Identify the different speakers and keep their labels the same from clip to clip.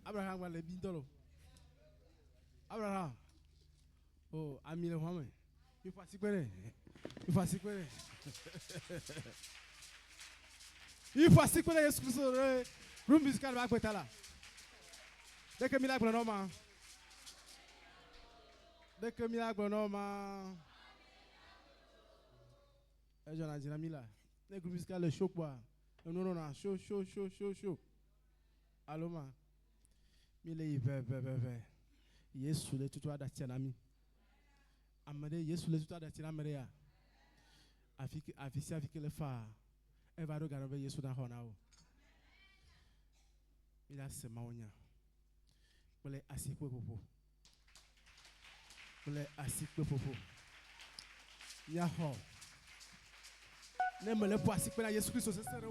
Speaker 1: Abraham wale bintolo. Abraham. Oh, amile wame. Il faut s'y Il faut s'y Il faut s'y connaître. Excusez. Room musical va quoi là. Dès que milagre normal. Dès que milagre normal. Et j'en ai dit la mila. Dès que musical le chaud quoi. Non, chaud. Allô ma. Mile ve. Yesu le tutu adatianami. Amade Yesu le tutu adatianami ya. Afisi le fa. Eva do garabe Yesu na honao. Ila sema onya. Bole asikwe popo. Ya ho. Ne me le po asikwe na Yesu Christ se sere.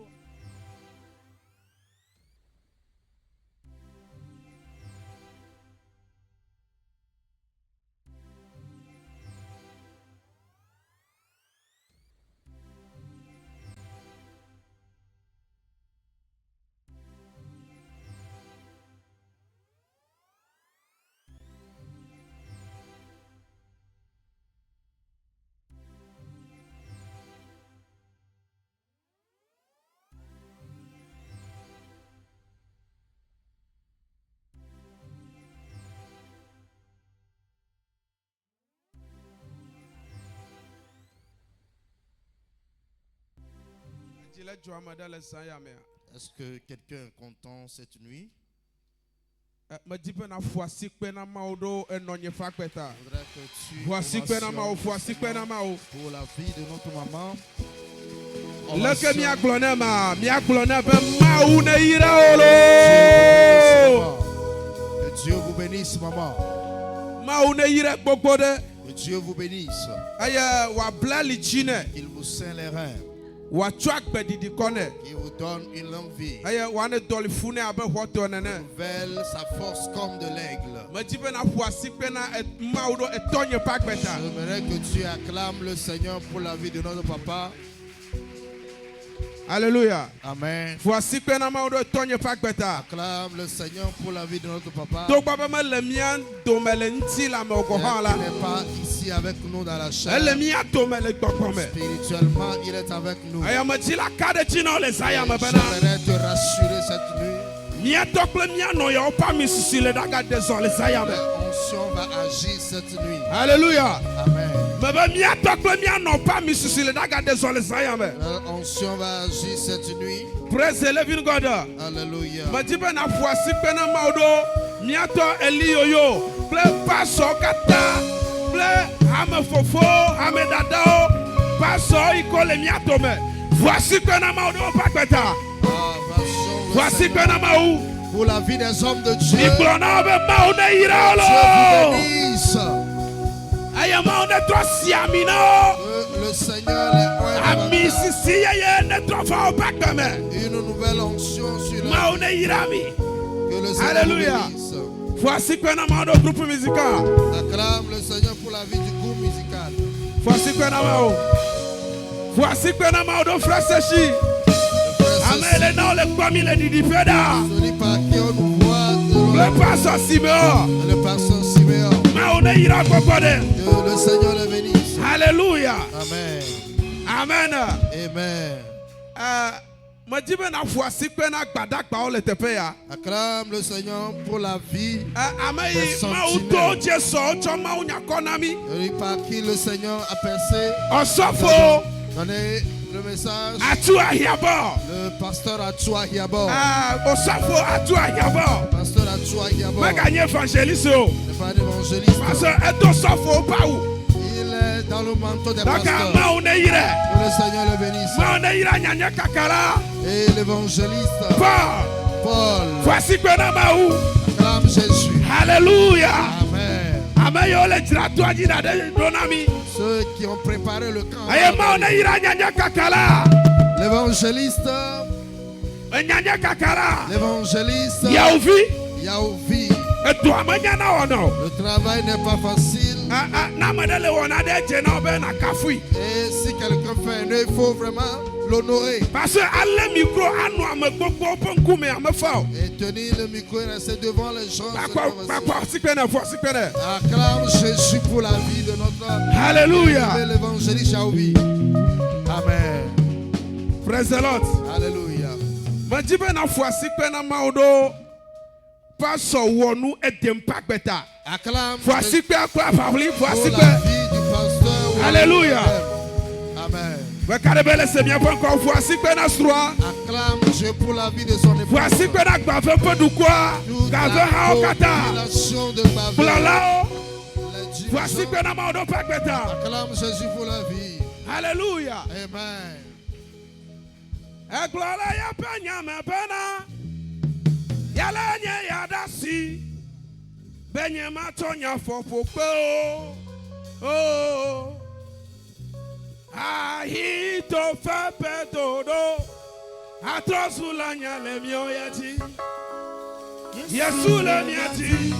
Speaker 2: Est-ce que quelqu'un est content cette nuit?
Speaker 3: Voici que tu
Speaker 2: pour la vie de notre maman. Que Dieu vous bénisse, maman. Que Dieu vous bénisse. Qu'il vous ceint les reins. Qui vous donne une longue vie. Nouvelle sa force comme de l'aigle. J'aimerais que tu acclames le Seigneur pour la vie de notre papa.
Speaker 3: Alléluia.
Speaker 2: Amen.
Speaker 3: Acclame
Speaker 2: Acclame le Seigneur pour la vie de notre papa. Il n'est pas ici avec nous dans la chair. Spirituellement, il est avec nous. J'aimerais te rassurer cette nuit. L'onction va agir cette nuit.
Speaker 3: Alléluia.
Speaker 2: Amen. L'onction va agir cette nuit.
Speaker 3: Praise the living God.
Speaker 2: Alléluia.
Speaker 3: Voici que
Speaker 2: pour la vie des hommes de Dieu.
Speaker 3: Dieu vous
Speaker 2: bénisse.
Speaker 3: ayama ne tro siamina
Speaker 2: Que le Seigneur les oint
Speaker 3: ami
Speaker 2: davantage.
Speaker 3: sisi ye ne tro fa obakame
Speaker 2: Une nouvelle onction sur leur
Speaker 3: ma
Speaker 2: vie.
Speaker 3: ne yirami.
Speaker 2: Que le Seigneur
Speaker 3: Alléluia.
Speaker 2: nous bénisse.
Speaker 3: Voici que na mando groupe musical.
Speaker 2: Acclame le Seigneur pour la vie du groupe musical.
Speaker 3: Voici que na mao. Voici que na mando frère Sechi.
Speaker 2: Le frère
Speaker 3: Amele na le kwami le didi peda.
Speaker 2: celui par qui on nous voit de
Speaker 3: Le pasteur Siméon.
Speaker 2: le pasteur Siméon.
Speaker 3: Ma ne yira kokode.
Speaker 2: Que le Seigneur le bénisse.
Speaker 3: Alléluia.
Speaker 2: Amen.
Speaker 3: Amen.
Speaker 2: Amen.
Speaker 3: Ma dibe na voici que na gbadagba o le tepe ya.
Speaker 2: Acclame le Seigneur pour la vie.
Speaker 3: Amayi
Speaker 2: Des
Speaker 3: ma
Speaker 2: sentinelles.
Speaker 3: uto je so cho ma unya konami.
Speaker 2: Celui par qui le Seigneur a percé.
Speaker 3: Osofo
Speaker 2: Donnez le message.
Speaker 3: atu ahiabo.
Speaker 2: Le pasteur Atua Hiabo.
Speaker 3: Osofo atu ahiabo.
Speaker 2: Pasteur Atua Hiabo.
Speaker 3: Ma gagner évangéliste o.
Speaker 2: n'est pas un évangéliste.
Speaker 3: Parce que eto sofo pa u.
Speaker 2: Il est dans le manteau des
Speaker 3: Donc
Speaker 2: pasteurs.
Speaker 3: ma une yire.
Speaker 2: Que le Seigneur le bénisse.
Speaker 3: Ma une yire nyanya kakala.
Speaker 2: Et l'évangéliste
Speaker 3: Paul.
Speaker 2: Paul.
Speaker 3: Voici que na ma u.
Speaker 2: Acclame Jésus.
Speaker 3: Alléluia.
Speaker 2: Amen.
Speaker 3: Amayo le jirato ajira de donami.
Speaker 2: Ceux qui ont préparé le camp.
Speaker 3: Aye ma une yire nyanya kakala.
Speaker 2: L'évangéliste.
Speaker 3: Nyanya kakala.
Speaker 2: L'évangéliste.
Speaker 3: Yaouvi.
Speaker 2: Yaouvi.
Speaker 3: Eto amanya na ono.
Speaker 2: Le travail n'est pas facile.
Speaker 3: Na madele wona de jena obe na kafui.
Speaker 2: Et si quelqu'un fait un œil, il faut vraiment l'honorer.
Speaker 3: Parce que alle micro anu ame gbogbo ponkume ame fa.
Speaker 2: Et tenir le micro et rester devant les gens. c'est pas facile.
Speaker 3: Bakwa sikpene fo sikpene.
Speaker 2: Acclame Jésus pour la vie de notre
Speaker 3: Alléluia.
Speaker 2: bien-aimé l'évangéliste Yaouvi. Amen.
Speaker 3: Praise the Lord.
Speaker 2: Alléluia.
Speaker 3: Majibe na fo sikpene maudo. Paso wonu edem pakbeta.
Speaker 2: Acclame
Speaker 3: Fo
Speaker 2: Jésus
Speaker 3: sikpe kwa pavli fo
Speaker 2: pour la
Speaker 3: sikpe.
Speaker 2: vie du pasteur.
Speaker 3: Alléluia.
Speaker 2: Amen.
Speaker 3: We karebele se bien pas encore fo sikpe na stroa.
Speaker 2: Acclame Dieu pour la vie de son épouse.
Speaker 3: Fo sikpe na gba fe pe du kwa.
Speaker 2: Toute
Speaker 3: Ka
Speaker 2: la
Speaker 3: fe ha okata.
Speaker 2: population de ma vie.
Speaker 3: Blala.
Speaker 2: Les
Speaker 3: Fo
Speaker 2: dirigeants.
Speaker 3: sikpe na maudo pakbeta.
Speaker 2: Acclame Jésus pour la vie.
Speaker 3: Alléluia.
Speaker 2: Amen.
Speaker 3: Eglora ya penya me pena. Yalenye yadasi. Benye matonya fofope o. Oh. Ahito fepe dodo. Atrosulanya le mioyati. Yesu le miati.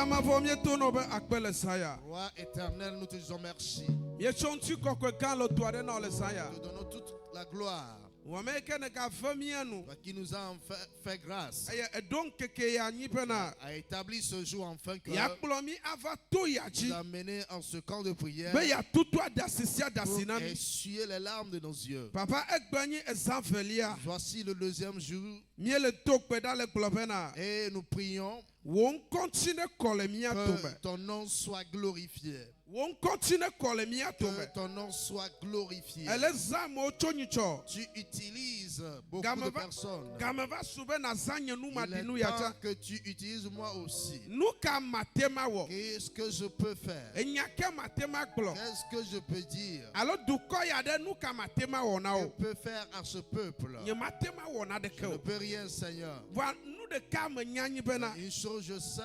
Speaker 3: Yamavo mieto no be akpele saya.
Speaker 2: Roi éternel, nous te disons merci.
Speaker 3: Yechontu kokwe kan lo tuade na le saya.
Speaker 2: Nous te donnons toute la gloire
Speaker 3: Wameke ne ka famianu.
Speaker 2: qui nous a fait grâce
Speaker 3: Aya edon keke ya nyipena.
Speaker 2: à établir ce jour enfin que
Speaker 3: Ya plomi ava to
Speaker 2: nous
Speaker 3: yaji.
Speaker 2: a menés en ce camp de prière
Speaker 3: Be ya tutu adasisia
Speaker 2: pour
Speaker 3: dasinami.
Speaker 2: essuyer les larmes de nos yeux.
Speaker 3: Papa egbanyi ezanvelia.
Speaker 2: Voici le deuxième jour
Speaker 3: Miele tokpe da le globena.
Speaker 2: et nous prions
Speaker 3: Won continue kole mia
Speaker 2: que
Speaker 3: tobe.
Speaker 2: ton nom soit glorifié.
Speaker 3: Won continue kole mia
Speaker 2: Que
Speaker 3: tobe.
Speaker 2: ton nom soit glorifié.
Speaker 3: Ele zamo chonyicho.
Speaker 2: Tu utilises beaucoup
Speaker 3: Gameva-
Speaker 2: de personnes.
Speaker 3: Gameva sube na zanye nu
Speaker 2: Il
Speaker 3: madinu
Speaker 2: est temps
Speaker 3: yacha.
Speaker 2: que tu utilises moi aussi.
Speaker 3: Nuka matema wo.
Speaker 2: Qu'est-ce que je peux faire?
Speaker 3: Enyake matema glo.
Speaker 2: Qu'est-ce que je peux dire?
Speaker 3: Alors duko ya de nuka matema wo na
Speaker 2: Que
Speaker 3: o.
Speaker 2: peut faire à ce peuple?
Speaker 3: Nye matema wo na de
Speaker 2: Je ne
Speaker 3: ke.
Speaker 2: peux rien, Seigneur.
Speaker 3: Wa nu de ka me nyanyi bena.
Speaker 2: Une chose je sais,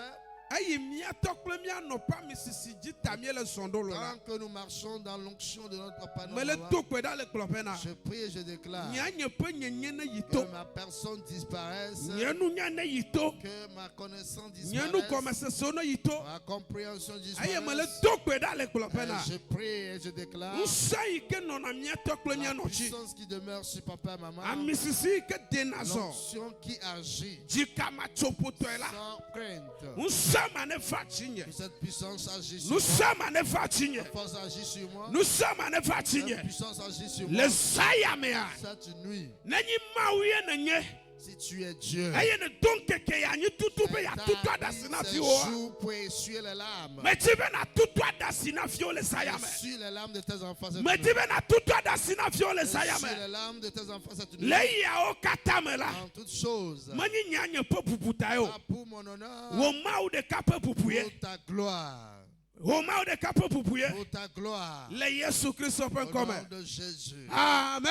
Speaker 3: Ayi mia tokle mia no pa misisi jita miele sondolo na.
Speaker 2: tant que nous marchons dans l'onction de notre Papa, notre
Speaker 3: Mele
Speaker 2: Maman,
Speaker 3: tokwe da le globena.
Speaker 2: je prie et je déclare
Speaker 3: Nyanye pe nyenye ne
Speaker 2: que
Speaker 3: yito.
Speaker 2: ma personne disparaisse,
Speaker 3: Nyenu nyane yito.
Speaker 2: que ma connaissance
Speaker 3: Nyenu
Speaker 2: disparaisse,
Speaker 3: komese sono yito.
Speaker 2: ma compréhension
Speaker 3: Aye mele
Speaker 2: disparaisse.
Speaker 3: tokwe da le
Speaker 2: Et
Speaker 3: globena.
Speaker 2: je prie et je déclare
Speaker 3: Usayi ke nona mia tokle mia
Speaker 2: la
Speaker 3: no chi.
Speaker 2: puissance qui demeure sur Papa et Maman,
Speaker 3: Amisisi ke denazo.
Speaker 2: l'onction qui agit
Speaker 3: Jikama chopoto ela.
Speaker 2: sans crainte.
Speaker 3: Usama ne fatinye.
Speaker 2: Que cette puissance agit sur
Speaker 3: Nous
Speaker 2: moi.
Speaker 3: sommes ne fatinye.
Speaker 2: La force agit sur moi.
Speaker 3: Nous sommes ne
Speaker 2: La
Speaker 3: fatinye.
Speaker 2: puissance agit sur moi.
Speaker 3: Le sayamea.
Speaker 2: Cette nuit,
Speaker 3: Nenyi mauye nenye.
Speaker 2: si tu es Dieu,
Speaker 3: Aye ne donke ke ya nyi tutu be ya tutu
Speaker 2: établis
Speaker 3: adasina
Speaker 2: ces
Speaker 3: fio.
Speaker 2: jours pour essuyer les larmes.
Speaker 3: Me tibe na tutu adasina fio le sayame.
Speaker 2: Essuie les larmes de tes enfants cette
Speaker 3: Me
Speaker 2: nuit.
Speaker 3: tibe na tutu adasina fio le
Speaker 2: Essuie
Speaker 3: sayame.
Speaker 2: les larmes de tes enfants cette nuit.
Speaker 3: Le ya o katamela.
Speaker 2: En toutes choses.
Speaker 3: Manyi nyanye pe puputa yo.
Speaker 2: Pas pour mon honneur,
Speaker 3: Wo mau de kape pupuye.
Speaker 2: pour ta gloire.
Speaker 3: Wo mau de kape pupuye.
Speaker 2: Pour ta gloire.
Speaker 3: Le Yesu Christo pe
Speaker 2: Au
Speaker 3: come.
Speaker 2: nom de Jésus.
Speaker 3: Amen.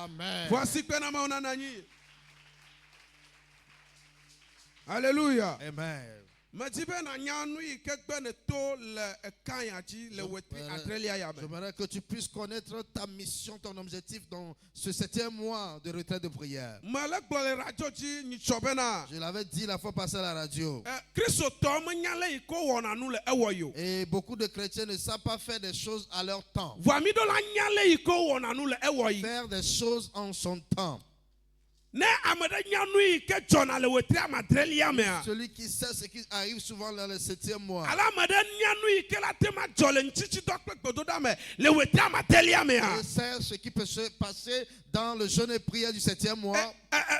Speaker 2: Amen.
Speaker 3: Voici que na maona nanyi. Alléluia.
Speaker 2: Amen.
Speaker 3: Metibe na nyanu ikekpe ne to le kanyachi le weti atrelia yabe.
Speaker 2: J'aimerais que tu puisses connaître ta mission, ton objectif dans ce 7e mois de retraite de prière.
Speaker 3: Male glole radio chi ni chobena.
Speaker 2: Je l'avais dit la fois passée à la radio.
Speaker 3: Kristo to me nyale iko wona nu le ewo yo.
Speaker 2: Et beaucoup de chrétiens ne savent pas faire des choses à leur temps.
Speaker 3: Vami do la nyale iko wona nu le ewo yi.
Speaker 2: Faire des choses en son temps.
Speaker 3: Ne amade nyanu ike jona le weti amatrelia mea.
Speaker 2: Celui qui sait ce qui arrive souvent dans le 7e mois.
Speaker 3: Ala amade nyanu ike la tema jole nchichi dokpe gbodo da me le weti amatrelia mea.
Speaker 2: Et c'est ce qui peut se passer dans le jeûne et prière du 7e mois.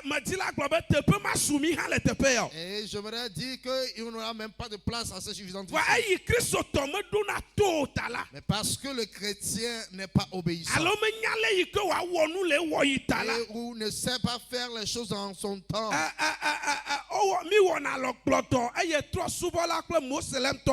Speaker 3: Me di la globe tepe ma sumi ha le tepe yo.
Speaker 2: Et j'aimerais dire qu'il n'y aura même pas de place assez suffisante
Speaker 3: Wa
Speaker 2: ici.
Speaker 3: ayi Kristo to me do na to tala.
Speaker 2: Mais parce que le chrétien n'est pas obéissant.
Speaker 3: Alors me nyale ike wa wonu le wo yi tala.
Speaker 2: Et ou ne sait pas faire les choses en son temps.
Speaker 3: Owo mi wona lo kloto eye tro subola kle moselem to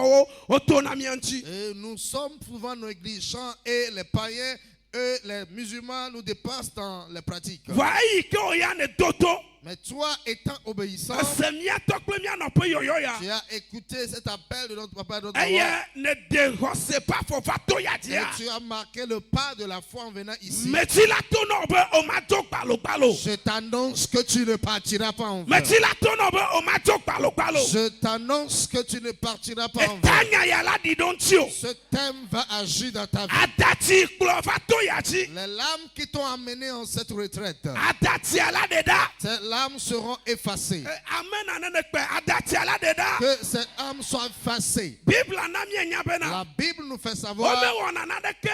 Speaker 3: o to na mianchi.
Speaker 2: Et nous sommes souvent négligents et les païens, eux, les musulmans, nous dépassent dans les pratiques.
Speaker 3: Wa ayi ke o ya ne toto.
Speaker 2: Mais toi, étant obéissant,
Speaker 3: Se mia to kle mia no pe yoyo ya.
Speaker 2: tu as écouté cet appel de notre papa et de notre
Speaker 3: Eye
Speaker 2: maman.
Speaker 3: ne de hose pa fo fa to ya
Speaker 2: Et
Speaker 3: dia.
Speaker 2: tu as marqué le pas de la foi en venant ici.
Speaker 3: Me ti la to no be o ma to palo palo.
Speaker 2: Je t'annonce que tu ne partiras pas en
Speaker 3: Me
Speaker 2: vain.
Speaker 3: ti la to no be o ma to palo palo.
Speaker 2: Je t'annonce que tu ne partiras pas en vain.
Speaker 3: Etanya ya la di don ti o.
Speaker 2: Ce thème va agir dans ta vie.
Speaker 3: Adati klo fa to ya ti.
Speaker 2: Les larmes qui t'ont amené en cette retraite,
Speaker 3: Adati ala de da.
Speaker 2: ces larmes seront effacées.
Speaker 3: Amen anene pe adati ala de da.
Speaker 2: Que ces âmes soient effacées.
Speaker 3: Bible na mi enya bena.
Speaker 2: La Bible nous fait
Speaker 3: Ome
Speaker 2: savoir
Speaker 3: wona na de ke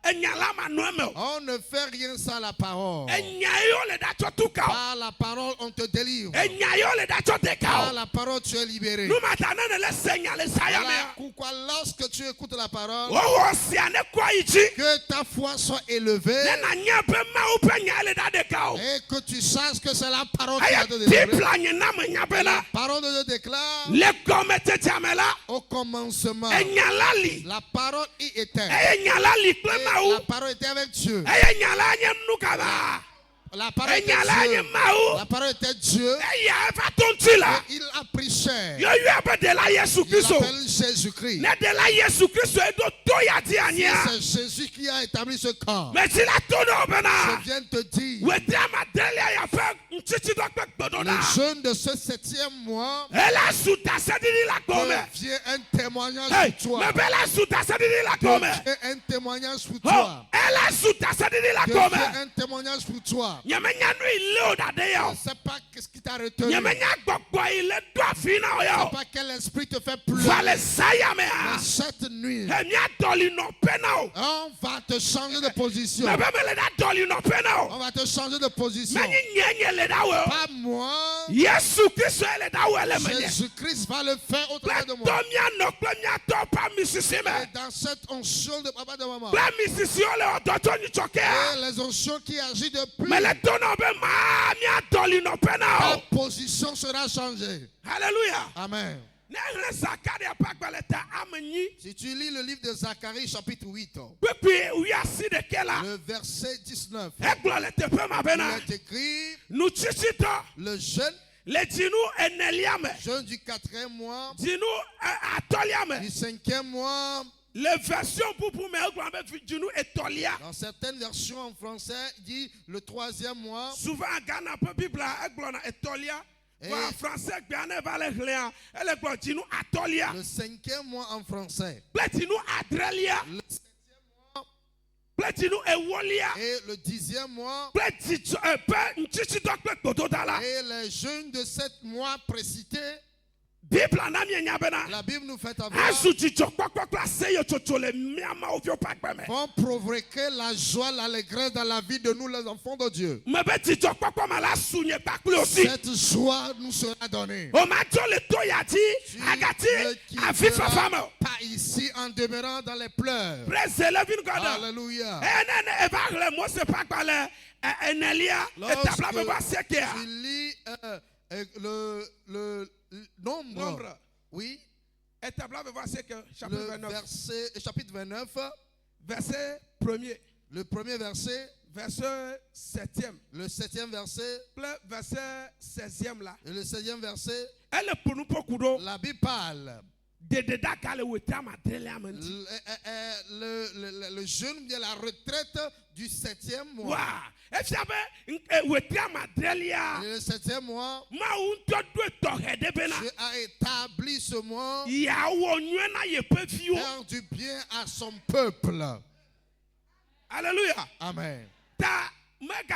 Speaker 3: enyala ma no me.
Speaker 2: on ne fait rien sans la parole.
Speaker 3: Enya yo le da chotu ka.
Speaker 2: Par la parole, on te délivre.
Speaker 3: Enya yo le da chote
Speaker 2: Par
Speaker 3: ka.
Speaker 2: la parole, tu es libéré.
Speaker 3: Nu mata na le senya le saya
Speaker 2: Voilà
Speaker 3: me.
Speaker 2: pourquoi lorsque tu écoutes la parole,
Speaker 3: Wo si ane kwa ichi.
Speaker 2: que ta foi soit élevée
Speaker 3: Ne na nya pe ma u pe nya le da de ka o.
Speaker 2: et que tu saches que c'est la parole qui va
Speaker 3: Aye
Speaker 2: te délivrer.
Speaker 3: Bible anye na me nya
Speaker 2: La
Speaker 3: bena.
Speaker 2: parole de Dieu déclare
Speaker 3: Le gomme tete amela.
Speaker 2: au commencement.
Speaker 3: Enyala li.
Speaker 2: La parole y était.
Speaker 3: Enyala li
Speaker 2: Et
Speaker 3: ple ma u.
Speaker 2: la parole était avec Dieu.
Speaker 3: Enyala nye nu ka ba.
Speaker 2: La parole était
Speaker 3: Enyala nye
Speaker 2: Dieu.
Speaker 3: ma u.
Speaker 2: La parole était Dieu.
Speaker 3: Eya fa tonti la.
Speaker 2: Et il a pris chair.
Speaker 3: Yo yo abe de la Yesu
Speaker 2: Il
Speaker 3: Christo.
Speaker 2: appelle Jésus-Christ.
Speaker 3: Ne de la Yesu Christo edo to ya di anya.
Speaker 2: C'est Jésus qui a établi ce camp.
Speaker 3: Mais si la tono
Speaker 2: Je
Speaker 3: bena.
Speaker 2: viens de te dire
Speaker 3: We di ama dele ya fe
Speaker 2: Le jeûne de ce 7e mois
Speaker 3: Elle a sous ta sédini la gomme.
Speaker 2: devient un témoignage
Speaker 3: Hey,
Speaker 2: pour toi.
Speaker 3: mais belle a sous ta sédini la gomme.
Speaker 2: Devient un témoignage pour
Speaker 3: Oh,
Speaker 2: toi.
Speaker 3: elle a sous ta sédini la gomme.
Speaker 2: Devient un témoignage pour toi.
Speaker 3: Nyamenya nu ile
Speaker 2: Je
Speaker 3: odadeyo.
Speaker 2: ne sais pas qu'est-ce qui t'a retenu.
Speaker 3: Nyamenya gbogbo ile do afina
Speaker 2: Je ne sais
Speaker 3: yo.
Speaker 2: pas quel esprit te fait pleurer.
Speaker 3: Vale saya me
Speaker 2: Mais
Speaker 3: a.
Speaker 2: cette nuit,
Speaker 3: Emia doli no penao.
Speaker 2: on va te changer de position.
Speaker 3: Me be me le da doli no
Speaker 2: On
Speaker 3: penao.
Speaker 2: va te changer de position.
Speaker 3: Menyi nyenye le da wo.
Speaker 2: Pas moi.
Speaker 3: Yesu Kristo le da wo le menye.
Speaker 2: Jésus-Christ va le faire au travers de moi.
Speaker 3: Tomia no klemia to pa misisi
Speaker 2: Et
Speaker 3: me.
Speaker 2: dans cette onction de papa de maman.
Speaker 3: Kle misisi ole odoto ni choke.
Speaker 2: Et les onctions qui agissent depuis,
Speaker 3: Me le tono be ma mia doli no
Speaker 2: ta
Speaker 3: penao.
Speaker 2: position sera changée.
Speaker 3: Hallelujah.
Speaker 2: Amen.
Speaker 3: Ne le Zakaria pa gbeleta amenyi.
Speaker 2: Si tu lis le livre de Zacharie chapitre 8,
Speaker 3: Pepe uyasi de kela.
Speaker 2: le verset 19,
Speaker 3: Eglo le tepe ma
Speaker 2: il
Speaker 3: bena.
Speaker 2: est écrit
Speaker 3: Nu chichito.
Speaker 2: le jeûne,
Speaker 3: Le dinu eneliame.
Speaker 2: jeûne du 4e mois,
Speaker 3: Dinu atoliame.
Speaker 2: du 5e mois.
Speaker 3: Les versions pour me eglo be dinu etolia.
Speaker 2: Dans certaines versions en français, il dit le 3e mois.
Speaker 3: Souvent Ghana pe Bible eglo na etolia. En français Ghana va le hléa. Elle eglo dinu atolia.
Speaker 2: Le 5e mois en français.
Speaker 3: Le dinu adrelia.
Speaker 2: Le 7e mois
Speaker 3: Le dinu ewolia.
Speaker 2: et le 10e mois.
Speaker 3: Le ticho pe nchichito pe kododala.
Speaker 2: Et les jeûnes de 7 mois précités,
Speaker 3: Bible na mienya bena.
Speaker 2: la Bible nous fait avoir,
Speaker 3: Asu chicho kpakpakpa se yo chocho le miama ovio pakpeme.
Speaker 2: vont provoquer la joie, l'allégresse dans la vie de nous, les enfants de Dieu.
Speaker 3: Mebe chicho kpakpa mala sunye pakple aussi.
Speaker 2: Cette joie nous sera donnée.
Speaker 3: O ma jo le to yati,
Speaker 2: Tu
Speaker 3: agati,
Speaker 2: ne
Speaker 3: afifa
Speaker 2: quitteras
Speaker 3: famo.
Speaker 2: pas ici en demeurant dans les pleurs.
Speaker 3: Praise the living God.
Speaker 2: Alléluia.
Speaker 3: Enene evagle mo se pakpa le enelia etabla be ba
Speaker 2: Lorsque
Speaker 3: sekea.
Speaker 2: tu lis le nombre,
Speaker 3: Nombre.
Speaker 2: oui,
Speaker 3: Etabla be ba sekea chapitre
Speaker 2: le
Speaker 3: 29
Speaker 2: chapitre 29,
Speaker 3: verset 1er,
Speaker 2: le premier verset,
Speaker 3: verset 7e,
Speaker 2: le 7e verset
Speaker 3: verset 16e là.
Speaker 2: et le 16e verset,
Speaker 3: Elle pour nous pokudo
Speaker 2: la Bible parle.
Speaker 3: de daka le weta madele amenti.
Speaker 2: Le jeûne vient la retraite du 7e mois.
Speaker 3: Wa, efiabe weta madelia.
Speaker 2: Et le 7e mois,
Speaker 3: Ma unto do to hede bena.
Speaker 2: Dieu a établi ce mois
Speaker 3: Ya wo nwena ye pefio.
Speaker 2: faire du bien à son peuple.
Speaker 3: Alléluia.
Speaker 2: Amen.
Speaker 3: Ta mega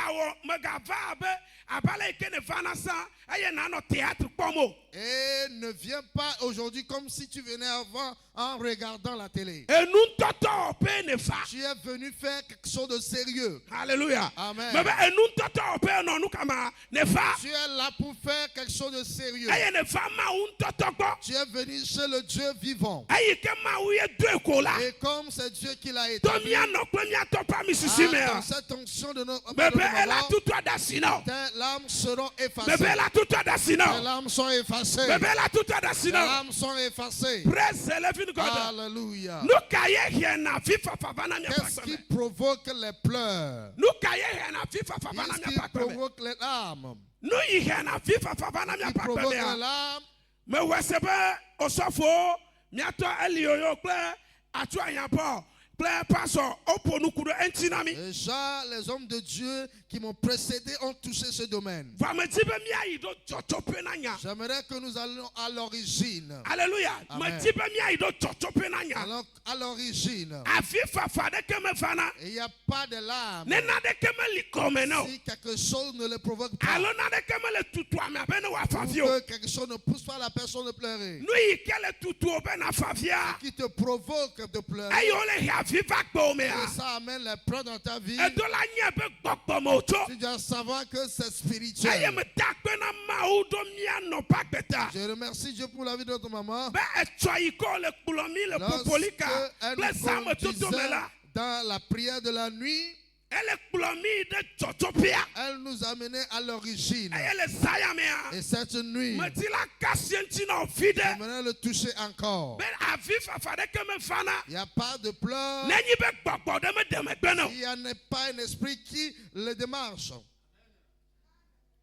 Speaker 3: va abe abale kene fana sa aye na no théâtre pomo.
Speaker 2: Et ne viens pas aujourd'hui comme si tu venais avant en regardant la télé.
Speaker 3: Enu toto pe ne fa.
Speaker 2: Tu es venu faire quelque chose de sérieux.
Speaker 3: Alléluia.
Speaker 2: Amen.
Speaker 3: Bebe enu toto pe no nu kama ne fa.
Speaker 2: Tu es là pour faire quelque chose de sérieux.
Speaker 3: Aye ne fa ma un toto ko.
Speaker 2: Tu es venu chez le Dieu vivant.
Speaker 3: Aye ke ma uye deux ko la.
Speaker 2: Et comme c'est Dieu qui l'a établi,
Speaker 3: Tomia no klemia to pa misisi me.
Speaker 2: dans cette onction de notre
Speaker 3: Bebe ela tuto dasino.
Speaker 2: tes larmes seront effacées.
Speaker 3: Bebe ela tuto
Speaker 2: Tes
Speaker 3: dasino.
Speaker 2: larmes sont effacées.
Speaker 3: Bebe ela tuto
Speaker 2: Tes
Speaker 3: dasino.
Speaker 2: larmes sont effacées.
Speaker 3: Praise the living God.
Speaker 2: Alléluia.
Speaker 3: Nu kaye hier na fifa favana mi
Speaker 2: Qu'est-ce qui
Speaker 3: pakpeme.
Speaker 2: provoque les pleurs?
Speaker 3: Nu kaye hier na fifa favana
Speaker 2: Qu'est-ce
Speaker 3: mi
Speaker 2: qui
Speaker 3: pakpeme.
Speaker 2: provoque les larmes?
Speaker 3: Nu yi hier na fifa favana mi
Speaker 2: Qui provoque les
Speaker 3: pakpeme.
Speaker 2: larmes?
Speaker 3: Me wesebe osofo miato elioyo kple atu ayanpo kple pastor opo nukudo entinami.
Speaker 2: Déjà, les hommes de Dieu qui m'ont précédé ont touché ce domaine.
Speaker 3: Vametibe mi ayi do chochope na nya.
Speaker 2: J'aimerais que nous allions à l'origine.
Speaker 3: Alléluia.
Speaker 2: Amen.
Speaker 3: Metibe mi ayi do chochope na nya.
Speaker 2: Alors, à l'origine,
Speaker 3: Afifa fade keme fana.
Speaker 2: il n'y a pas de larmes.
Speaker 3: Nena de keme likome no.
Speaker 2: Si quelque chose ne le provoque pas,
Speaker 3: Alo na de keme le tutu ame abene wa
Speaker 2: ou
Speaker 3: fafio.
Speaker 2: que quelque chose ne pousse pas la personne de pleurer,
Speaker 3: Nu yi kele tutu obena fafia.
Speaker 2: qui te provoque de pleurer,
Speaker 3: Ayo le hi afifa kpome
Speaker 2: et
Speaker 3: a.
Speaker 2: ça amène les pleurs dans ta vie,
Speaker 3: Edola nye be gbogbo moto.
Speaker 2: tu dois savoir que c'est
Speaker 3: Aye
Speaker 2: spirituel.
Speaker 3: me takpe na ma udo mia no pakbeta.
Speaker 2: Je remercie Dieu pour la vie de notre maman.
Speaker 3: Be etwa iko le kulomi le popolika.
Speaker 2: Elle
Speaker 3: Ple
Speaker 2: nous
Speaker 3: same tutu
Speaker 2: conduisait
Speaker 3: mela.
Speaker 2: dans la prière de la nuit,
Speaker 3: Ele kulomi de chotopia.
Speaker 2: elle nous amenait à l'origine.
Speaker 3: Aye le saya mea.
Speaker 2: Et cette nuit,
Speaker 3: Matila kasienti na ofide.
Speaker 2: j'aimerais le toucher encore.
Speaker 3: Be afifa fade keme fana.
Speaker 2: Il n'y a pas de pleurs.
Speaker 3: Nenyi be gbogbo de me deme gbeno.
Speaker 2: Il n'y a pas un esprit qui le démarche.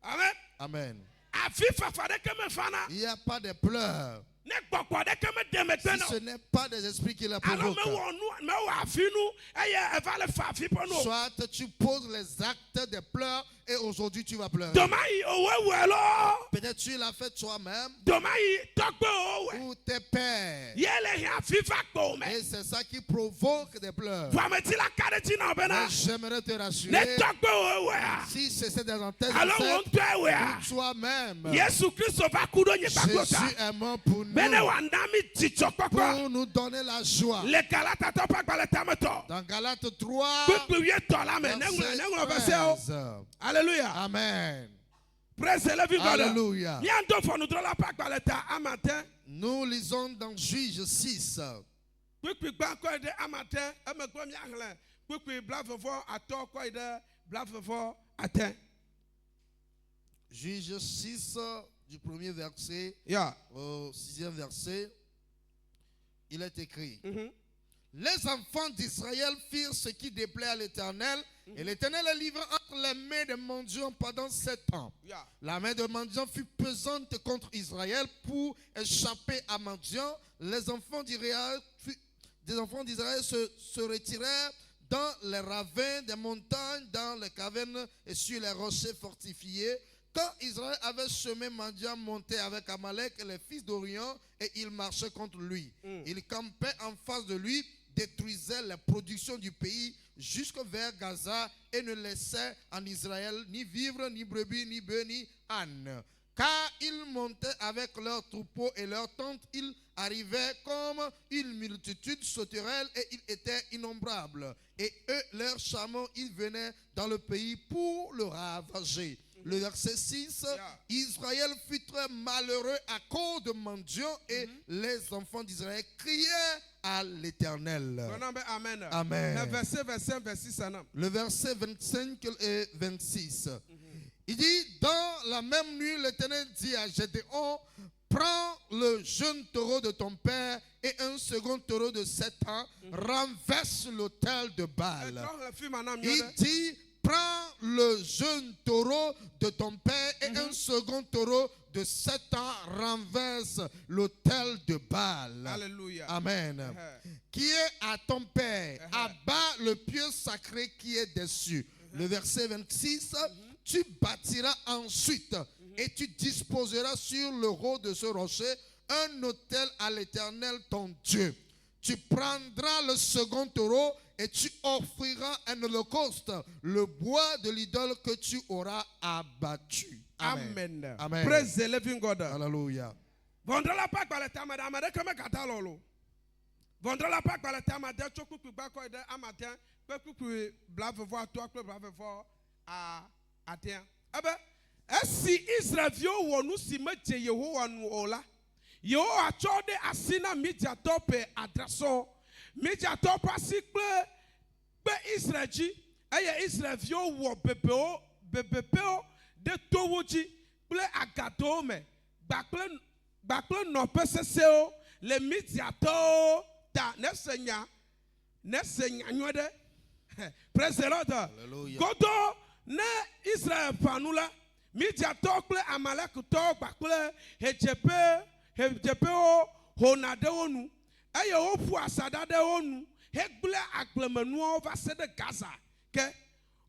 Speaker 3: Amen.
Speaker 2: Amen.
Speaker 3: afi fafa ɖeke me fana.
Speaker 2: Il n'y a pas de pleurs.
Speaker 3: Ne gbɔgbɔ ɖeke me de megbe
Speaker 2: Si
Speaker 3: na
Speaker 2: ce
Speaker 3: o.
Speaker 2: n'est pas des esprits qui la
Speaker 3: Alors
Speaker 2: provoquent.
Speaker 3: mewɔ afi nu eye eva le fa afi ƒe nu.
Speaker 2: Soit tu poses les actes de pleurs et aujourd'hui tu vas pleurer.
Speaker 3: Doma yi owe wɛ lɔ.
Speaker 2: Peut-être tu l'as fait toi-même
Speaker 3: Doma yi tɔgbe wɛ.
Speaker 2: ou tes pères.
Speaker 3: Ye le hin afi fa kpo me.
Speaker 2: Et c'est ça qui provoque des pleurs.
Speaker 3: Vameti la ka ɖe dzi na bena.
Speaker 2: Mais j'aimerais te
Speaker 3: Ne
Speaker 2: rassurer.
Speaker 3: tɔgbe wɛa.
Speaker 2: Si c'est dans tes
Speaker 3: Alors wo
Speaker 2: ancêtres
Speaker 3: ŋutɔe
Speaker 2: ou
Speaker 3: wɛa.
Speaker 2: toi-même,
Speaker 3: Yesu Kristo va ku ɖo nye gbagbo ta.
Speaker 2: Jésus est mort pour nous,
Speaker 3: Bene wa na mi dzidzɔkpɔkpɔ.
Speaker 2: pour nous donner la joie.
Speaker 3: Le Galatatɔ ƒe agbalẽ tametɔ.
Speaker 2: Dans Galates 3,
Speaker 3: Kpekpe wietɔ la me. Ne
Speaker 2: verset
Speaker 3: ŋlɔ verset wo.
Speaker 2: 13.
Speaker 3: Alléluia.
Speaker 2: Amen.
Speaker 3: Praise the living God.
Speaker 2: Alléluia.
Speaker 3: Miando ƒɔnudrɔla ƒe agbalẽ ta amatin.
Speaker 2: Nous lisons dans Juge 6.
Speaker 3: Kpekpe gbã kɔ yi ɖe amatin. Emegbe miaxlẽ. Kpekpe blavevɔ atɔ kɔ yi ɖe blavevɔ atin.
Speaker 2: Juge 6, du premier verset
Speaker 3: Ya.
Speaker 2: au 6e verset, il est écrit:
Speaker 3: Mhm.
Speaker 2: Les enfants d'Israël firent ce qui déplaît à l'Éternel, et l'Éternel les livra entre les mains des mendiants pendant 7 ans.
Speaker 3: Ya.
Speaker 2: La main des mendiants fut pesante contre Israël pour échapper à mendiants. Les enfants d'Israël se retirèrent dans les ravins des montagnes, dans les cavernes et sur les rochers fortifiés. Quand Israël avait semé mendiant, monté avec Amalek et les fils d'Orient, et il marchait contre lui. Il campait en face de lui, détruisait les productions du pays jusque vers Gaza et ne laissait en Israël ni vivre, ni brebis, ni bœufs, ni ânes. Car ils montaient avec leurs troupeaux et leurs tentes, ils arrivaient comme une multitude sauterelle et ils étaient innombrables. Et eux, leurs chameaux, ils venaient dans le pays pour le ravager. Le verset 6, Israël fut très malheureux à cause de mendiants et les enfants d'Israël criaient à l'Éternel.
Speaker 3: Amen.
Speaker 2: Amen.
Speaker 3: Verset 25, verset 6.
Speaker 2: Le verset 25 et 26. Il dit, dans la même nuit, l'Éternel dit à Gédéon: prends le jeune taureau de ton père et un second taureau de 7 ans, renverse l'autel de Baal. Il dit, prends le jeune taureau de ton père et un second taureau de 7 ans, renverse l'autel de Baal.
Speaker 3: Alléluia.
Speaker 2: Amen. Qui est à ton père, abat le pieu sacré qui est dessus. Le verset 26, tu bâtiras ensuite et tu disposeras sur le haut de ce rocher un autel à l'Éternel ton Dieu. Tu prendras le second taureau et tu offriras un holocauste, le bois de l'idole que tu auras abattu.
Speaker 3: Amen.
Speaker 2: Amen.
Speaker 3: Praise the living God.
Speaker 2: Alléluia.
Speaker 3: Vondrela pa gbalẽ tame ɖe ame ɖeke megata lɔlo. Vondrela pa gbalẽ tame de tso kpukpui gbakɔ ɖe amatin kple kpukpui blavevɔ atɔa kple blavevɔ atia. Ebe esi Israelviwo wɔ nu si medze Yehowa nu o la, Yehowa tsɔ ɖe asi na Midiatɔ ƒe adresɔ. Midiatɔ ƒe asi kple Israel dzi eye Israelviwo wɔ bebepewo ɖe towo dzi kple agadowo me gbakple nɔƒe sesewo le Midiatɔwo ta. Nese nya nyuie ɖe. Praise the Lord.
Speaker 2: Hallelujah.
Speaker 3: Godo ne Israel ƒã nu la, Midiatɔwo kple Amalekitɔwo gbakple hedzeƒewo hona ɖe wo nu eye woƒu asaɖa ɖe wo nu hegblẽ agblemenuawo va se ɖe Gaza. Ke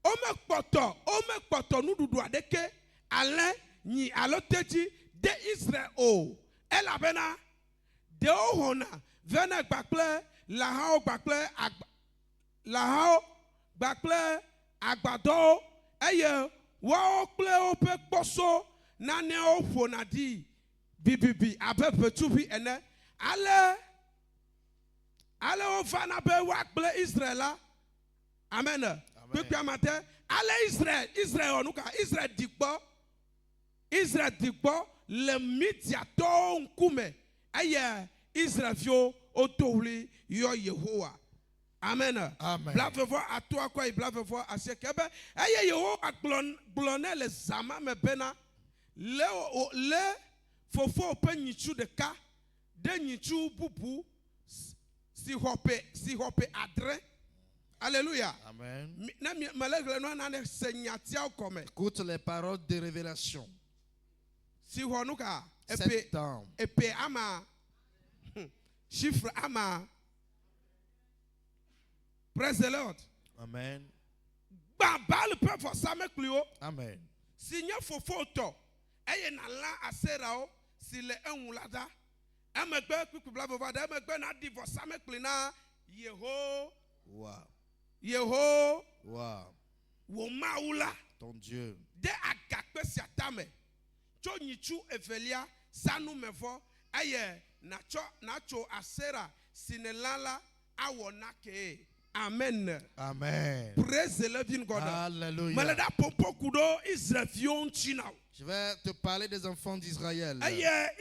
Speaker 3: womekpɔtɔ nuɖuɖu aɖeke alẽ, nyi alo tedzi de Israel o. Elabena ɖewo hona vena gbakple lãhawo gbakple agbadɔwo eye woawo kple woƒe kpɔso nanewo ƒona ɖi bibibi abe ʋetsuvi ene. Ale wovana be woagblẽ Israel la. Amen. Kpekpea mate. Ale Israel wɔ nu ka? Israel di gbɔ le Midiatɔwo ŋkume eye Israelviwo wodo ɣli yɔ Yehowa. Amen.
Speaker 2: Amen.
Speaker 3: Blavevɔ atɔa kɔ yi blavevɔ asieke be eye Yehowa gblɔ ne le zama me bena le fofo ƒe nyitsu ɖeka ɖe nyitsu bubu si xɔ ƒe adre. Alléluia.
Speaker 2: Amen.
Speaker 3: Écoute
Speaker 2: les paroles de révélation.
Speaker 3: si hɔ no ka
Speaker 2: 7 ans.
Speaker 3: epe ama chiffre ama. Praise the Lord.
Speaker 2: Amen.
Speaker 3: Baba le peuple for samekli o.
Speaker 2: Amen.
Speaker 3: Si nye fofo tɔ eye na la asera o si le enwulada emegbe kukubla vova da emegbe na di vɔ samekli na Yeho
Speaker 2: Wow.
Speaker 3: wo maula
Speaker 2: Ton Dieu.
Speaker 3: de agakpe siatame tso nyitsu evelia sanu mevɔ eye nacho asera si ne lala awɔ nake. Amen.
Speaker 2: Amen.
Speaker 3: Praise the living God.
Speaker 2: Alléluia.
Speaker 3: Malada pompo kudo Israel fion china.
Speaker 2: Je vais te parler des enfants d'Israël.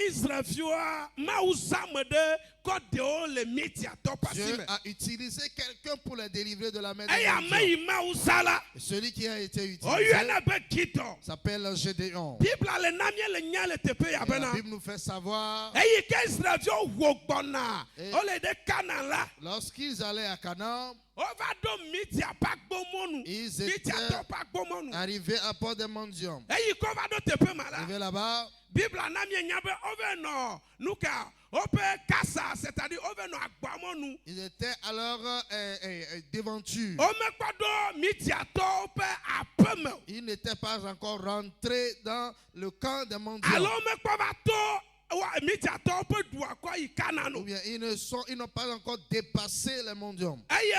Speaker 3: Israel fioa maousamede kodeo le metia to
Speaker 2: Dieu
Speaker 3: pasime.
Speaker 2: a utilisé quelqu'un pour les délivrer de la main
Speaker 3: Aya
Speaker 2: de
Speaker 3: mei mausala.
Speaker 2: celui qui a été utilisé
Speaker 3: Oyena be kito.
Speaker 2: s'appelle Gédéon.
Speaker 3: Bible le namie le nyale tepe ya
Speaker 2: Et la
Speaker 3: bena.
Speaker 2: Bible nous fait savoir,
Speaker 3: Eyi ke Israel fio wogbona.
Speaker 2: Et-
Speaker 3: Ole de Canaan la.
Speaker 2: lorsqu'ils allaient à Canaan,
Speaker 3: Ovado metia pakbo monu.
Speaker 2: ils
Speaker 3: Metia
Speaker 2: étaient
Speaker 3: to pakbo monu.
Speaker 2: arrivés à Port des Mendiants.
Speaker 3: Eyi ko vado tepe mala.
Speaker 2: Arrivés là-bas,
Speaker 3: Bible anamie nyabe oveno nuka ope kasa c'est-à-dire oveno agbamonu
Speaker 2: ils étaient à leur devanture.
Speaker 3: omekpado mitiato ope apeme
Speaker 2: Ils n'étaient pas encore rentrés dans le camp des Mendiants.
Speaker 3: alo omekpavato mitiato ope duako
Speaker 2: Ou
Speaker 3: ikanano
Speaker 2: bien ils n'ont pas encore dépassé les Mendiants.
Speaker 3: eye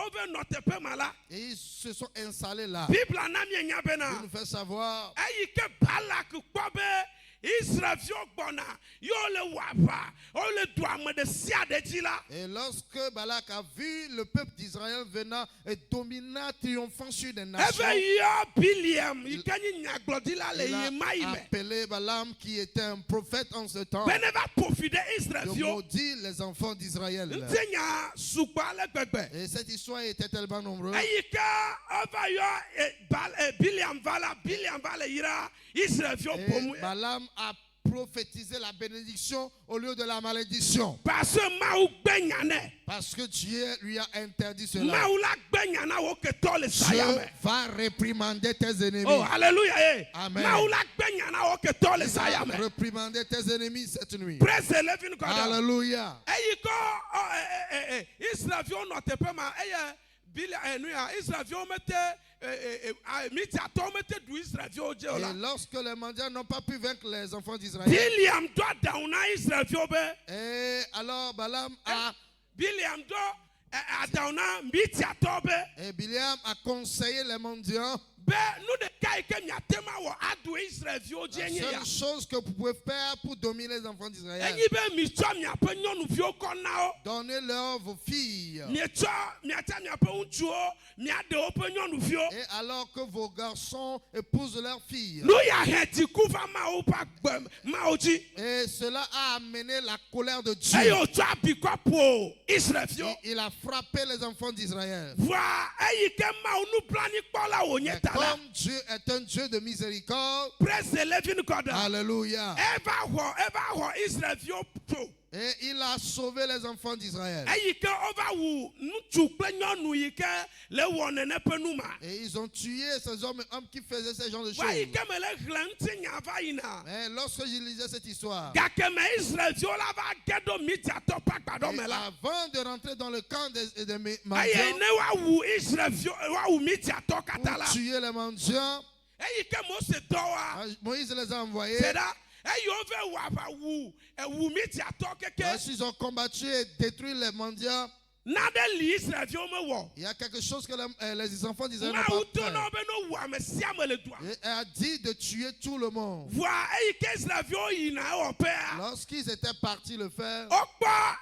Speaker 3: oveno tepe mala
Speaker 2: Et ils se sont installés là.
Speaker 3: Bible anamie
Speaker 2: Il
Speaker 3: nyabena
Speaker 2: nous fait savoir,
Speaker 3: eyi ke Balak kpobe Israel fio gbona yo le wava o le duame de sia de dila.
Speaker 2: et lorsque Balak a vu le peuple d'Israël venant et dominant, triomphant sur des nations,
Speaker 3: Eve yo Biliam ikanyi nyaglodila le
Speaker 2: il a
Speaker 3: yemaime.
Speaker 2: appelé Balaam, qui était un prophète en ce temps,
Speaker 3: Beneva profide Israel
Speaker 2: de
Speaker 3: fio.
Speaker 2: maudire les enfants d'Israël.
Speaker 3: Ntenya sukpa le gbegbe.
Speaker 2: Et cette histoire était tellement nombreuse.
Speaker 3: Eyika ova yo Biliam vala ira Israel fio
Speaker 2: Et
Speaker 3: pomu.
Speaker 2: Balaam a prophétisé la bénédiction au lieu de la malédiction.
Speaker 3: Parce que Maou gbenyane.
Speaker 2: Parce que Dieu lui a interdit cela.
Speaker 3: Maou la gbenyana wo ke to le
Speaker 2: Dieu
Speaker 3: sayame.
Speaker 2: va réprimander tes ennemis.
Speaker 3: Oh alléluia.
Speaker 2: Amen.
Speaker 3: Maou la gbenyana wo ke to le
Speaker 2: Il va
Speaker 3: sayame.
Speaker 2: réprimander tes ennemis cette nuit.
Speaker 3: Praise the living God.
Speaker 2: Alléluia.
Speaker 3: Eyiko Israel fio no tepe ma eye Biliam Israel fio mete mitiato mete du Israel fio je
Speaker 2: Et
Speaker 3: ola.
Speaker 2: lorsque les mendiants n'ont pas pu vaincre les enfants d'Israël,
Speaker 3: Biliam do dauna Israel fio be.
Speaker 2: et alors Balaam a,
Speaker 3: Biliam do adauna mitiato be.
Speaker 2: et Biliam a conseillé les mendiants,
Speaker 3: Be nu de kai ke miatema wo adu Israel fio je
Speaker 2: la
Speaker 3: nye ya.
Speaker 2: seule chose que vous pouvez faire pour dominer les enfants d'Israël,
Speaker 3: Enyi be micho miape nyonu fio kona o.
Speaker 2: donnez-leur vos filles.
Speaker 3: Miacha miape unchuo miade ope nyonu fio.
Speaker 2: Et alors que vos garçons épousent leurs filles,
Speaker 3: Nu ya heti kufa ma o pa gbem ma oji.
Speaker 2: et cela a amené la colère de Dieu.
Speaker 3: Eyo twa bikwa po Israel fio.
Speaker 2: Et il a frappé les enfants d'Israël.
Speaker 3: Wa eyi ke ma unu plani kpola o
Speaker 2: Mais
Speaker 3: nyeta la.
Speaker 2: comme Dieu est un Dieu de miséricorde,
Speaker 3: Praise the living God.
Speaker 2: alléluia,
Speaker 3: Eva ho Israel fio po.
Speaker 2: et il a sauvé les enfants d'Israël.
Speaker 3: Eyi ke ova wu nutsu kple nyɔnu yi ke le wɔ nene ƒe nu ma.
Speaker 2: Et ils ont tué ces hommes et hommes qui faisaient ce genre de
Speaker 3: Wa yi
Speaker 2: choses.
Speaker 3: ke me le xlẽ ŋuti nya va yina.
Speaker 2: Mais lorsque je lisais cette histoire,
Speaker 3: Gake me Israel fio la va ge ɖo Midiatɔ ƒe agbadɔ
Speaker 2: et
Speaker 3: me la.
Speaker 2: avant de rentrer dans le camp des
Speaker 3: Eye
Speaker 2: mendiants,
Speaker 3: ne wa wu Israel fio wa wu Midiatɔ kata
Speaker 2: pour
Speaker 3: la.
Speaker 2: tuer les mendiants,
Speaker 3: Eyi ke Mose dɔ wa.
Speaker 2: Moïse les a envoyés.
Speaker 3: C'est là. Eyi wo ve wa va wu Midiatɔ keke.
Speaker 2: Lorsqu'ils ont combattu et détruit les mendiants,
Speaker 3: Nade li Israel fio me wɔ.
Speaker 2: il y a quelque chose que les enfants d'Israël n'ont
Speaker 3: Mawu
Speaker 2: pas
Speaker 3: to na
Speaker 2: fait.
Speaker 3: wo be no wu ame sia ame le dua.
Speaker 2: Et a dit de tuer tout le monde.
Speaker 3: Voa eyi ke Israel fio yina ewɔ pea.
Speaker 2: Lorsqu'ils étaient partis le faire,
Speaker 3: Okpɔ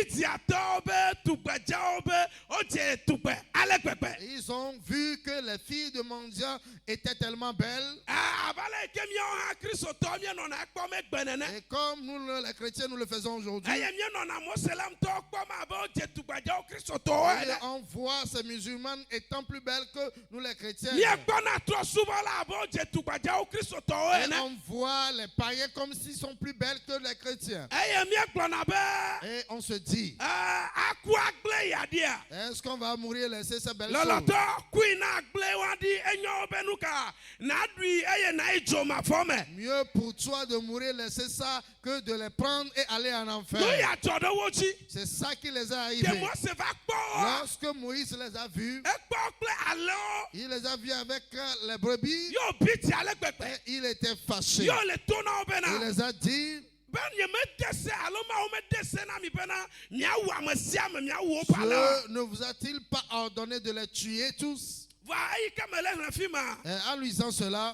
Speaker 3: Midiatɔwo be tugbedzewo be wodze tugbe ale gbegbe.
Speaker 2: ils ont vu que les filles de mendiants étaient tellement belles.
Speaker 3: Avala yi ke míawo hã kristotɔwo míenɔna ekpɔm egbe nene.
Speaker 2: Et comme nous, les chrétiens, nous le faisons aujourd'hui,
Speaker 3: Eye míenɔna moselemtɔwo kpɔm abe wodze tugbedzewo kristotɔwo
Speaker 2: et
Speaker 3: ene.
Speaker 2: on voit ces musulmanes étant plus belles que nous, les chrétiens.
Speaker 3: Míekpɔna trɔsubɔla abe wodze tugbedzewo kristotɔwo
Speaker 2: Et
Speaker 3: ene.
Speaker 2: on voit les païens comme s'ils sont plus belles que les chrétiens.
Speaker 3: Eye míegblɔna be
Speaker 2: Et on se dit,
Speaker 3: aku agble yadia
Speaker 2: est-ce qu'on va mourir et laisser ces belles
Speaker 3: loloto
Speaker 2: choses?
Speaker 3: queen agble wadi enyo benuka na dui eye na ijoma fome
Speaker 2: Mieux pour toi de mourir et laisser ça que de les prendre et aller en
Speaker 3: no
Speaker 2: enfer.
Speaker 3: ya jodo wochi
Speaker 2: C'est ça qui les a
Speaker 3: ke
Speaker 2: arrivés.
Speaker 3: mo se va kpo
Speaker 2: Lorsque Moïse les a vus,
Speaker 3: ekpo kple alo
Speaker 2: il les a vus avec les brebis
Speaker 3: yo biti ale gbegbe
Speaker 2: et il était fâché.
Speaker 3: yo le tona
Speaker 2: Il
Speaker 3: obena
Speaker 2: les a dit,
Speaker 3: ben ye me dese alo ma o me dese na mi bena miawu amasia me miawu opala
Speaker 2: Dieu ne vous a-t-il pas ordonné de les tuer tous?
Speaker 3: va ayi kamele hrafima
Speaker 2: Et en lui disant cela,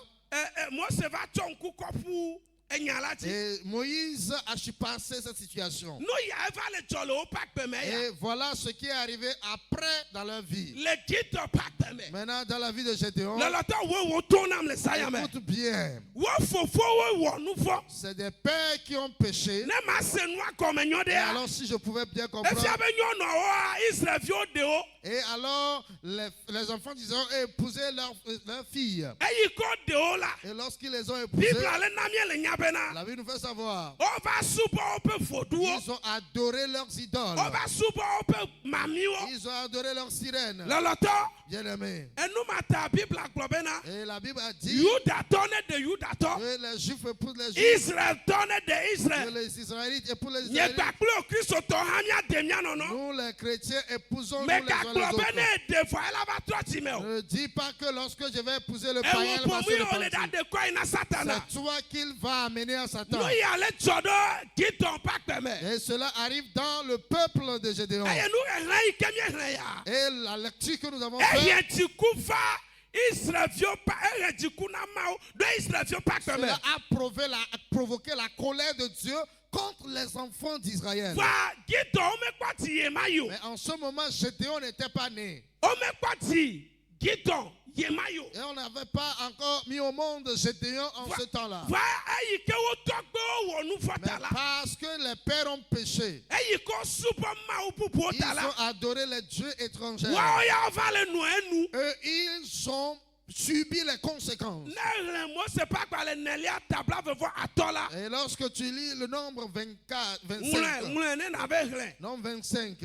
Speaker 3: mo se va chonku kopu enyalati
Speaker 2: et Moïse a surpassé cette situation.
Speaker 3: no ya eva le jolo o pakpe me ya
Speaker 2: Et voilà ce qui est arrivé après dans leur vie.
Speaker 3: le kito pakpe me
Speaker 2: Maintenant, dans la vie de Gédéon,
Speaker 3: loloto wo tonam le saya me
Speaker 2: écoute bien,
Speaker 3: wo fofo wo nufo
Speaker 2: c'est des pères qui ont péché.
Speaker 3: ne ma se noa kome nyo de
Speaker 2: Et
Speaker 3: ya
Speaker 2: alors, si je pouvais bien
Speaker 3: efia
Speaker 2: comprendre,
Speaker 3: be nyo no o Israel vi o de o
Speaker 2: et alors les enfants d'Israël ont épousé leur fille.
Speaker 3: eyi ko de o la
Speaker 2: Et lorsqu'ils les ont épousées,
Speaker 3: bible ale na mi le nya bena
Speaker 2: la Bible nous fait savoir,
Speaker 3: o va subo o pe foduo
Speaker 2: ils ont adoré leurs idoles.
Speaker 3: o va subo o pe mamiwo
Speaker 2: Ils ont adoré leurs sirènes.
Speaker 3: loloto
Speaker 2: Bien-aimés.
Speaker 3: enu mata bible agbo bena
Speaker 2: Et la Bible a dit
Speaker 3: yuda to ne de yuda to
Speaker 2: que les Juifs épousent les Juifs,
Speaker 3: Israel to ne de
Speaker 2: que
Speaker 3: Israel
Speaker 2: les Israélites épousent les
Speaker 3: nye
Speaker 2: Israélites.
Speaker 3: gbakple o kristo to ha mia de mia no no
Speaker 2: Nous, les chrétiens, épousons nous
Speaker 3: me
Speaker 2: les
Speaker 3: ka
Speaker 2: uns les
Speaker 3: kplo be
Speaker 2: autres.
Speaker 3: ne de fo ela va trɔ ti me o
Speaker 2: Ne dis pas que lorsque je vais épouser le païen,
Speaker 3: ewo
Speaker 2: elle va
Speaker 3: pomu
Speaker 2: se
Speaker 3: yi o le da
Speaker 2: repentir.
Speaker 3: de kɔ ina satana
Speaker 2: C'est toi qu'il va amener à Satan.
Speaker 3: nu yi ale tsɔ ɖe kitɔn pakpe me
Speaker 2: Et cela arrive dans le peuple de Gédéon.
Speaker 3: eye nu ehlẽ yi ke mi ehlẽ ya
Speaker 2: Et la lecture que nous avons faite,
Speaker 3: eye dziku va Israelviwo pa eye dziku na mawo ɖe Israelviwo pakpe me
Speaker 2: cela a provoqué la colère de Dieu contre les enfants d'Israël.
Speaker 3: va kitɔn wo mekpɔ ti yema yi o
Speaker 2: Mais en ce moment, Gédéon n'était pas né.
Speaker 3: wo mekpɔ ti kitɔn yema yi o
Speaker 2: Et on n'avait pas encore mis au monde Gédéon en ce temps-là.
Speaker 3: va eyi ke wo tɔgbewo wɔ nu fɔ
Speaker 2: Mais
Speaker 3: ta la
Speaker 2: parce que les pères ont péché,
Speaker 3: eyi ko subɔ mawu bubuwo
Speaker 2: ils
Speaker 3: ta la
Speaker 2: ont adoré les dieux étrangers.
Speaker 3: wawo ya va le nu enu.
Speaker 2: Eux, ils ont subi les conséquences.
Speaker 3: Ne hlẽ Mose ƒe agbalẽ nelia tabla vevɔ atɔ la
Speaker 2: Et lorsque tu lis le nombre 24,
Speaker 3: ŋlẽ
Speaker 2: 25,
Speaker 3: ŋlẽ ne na be hlẽ
Speaker 2: nombre 25,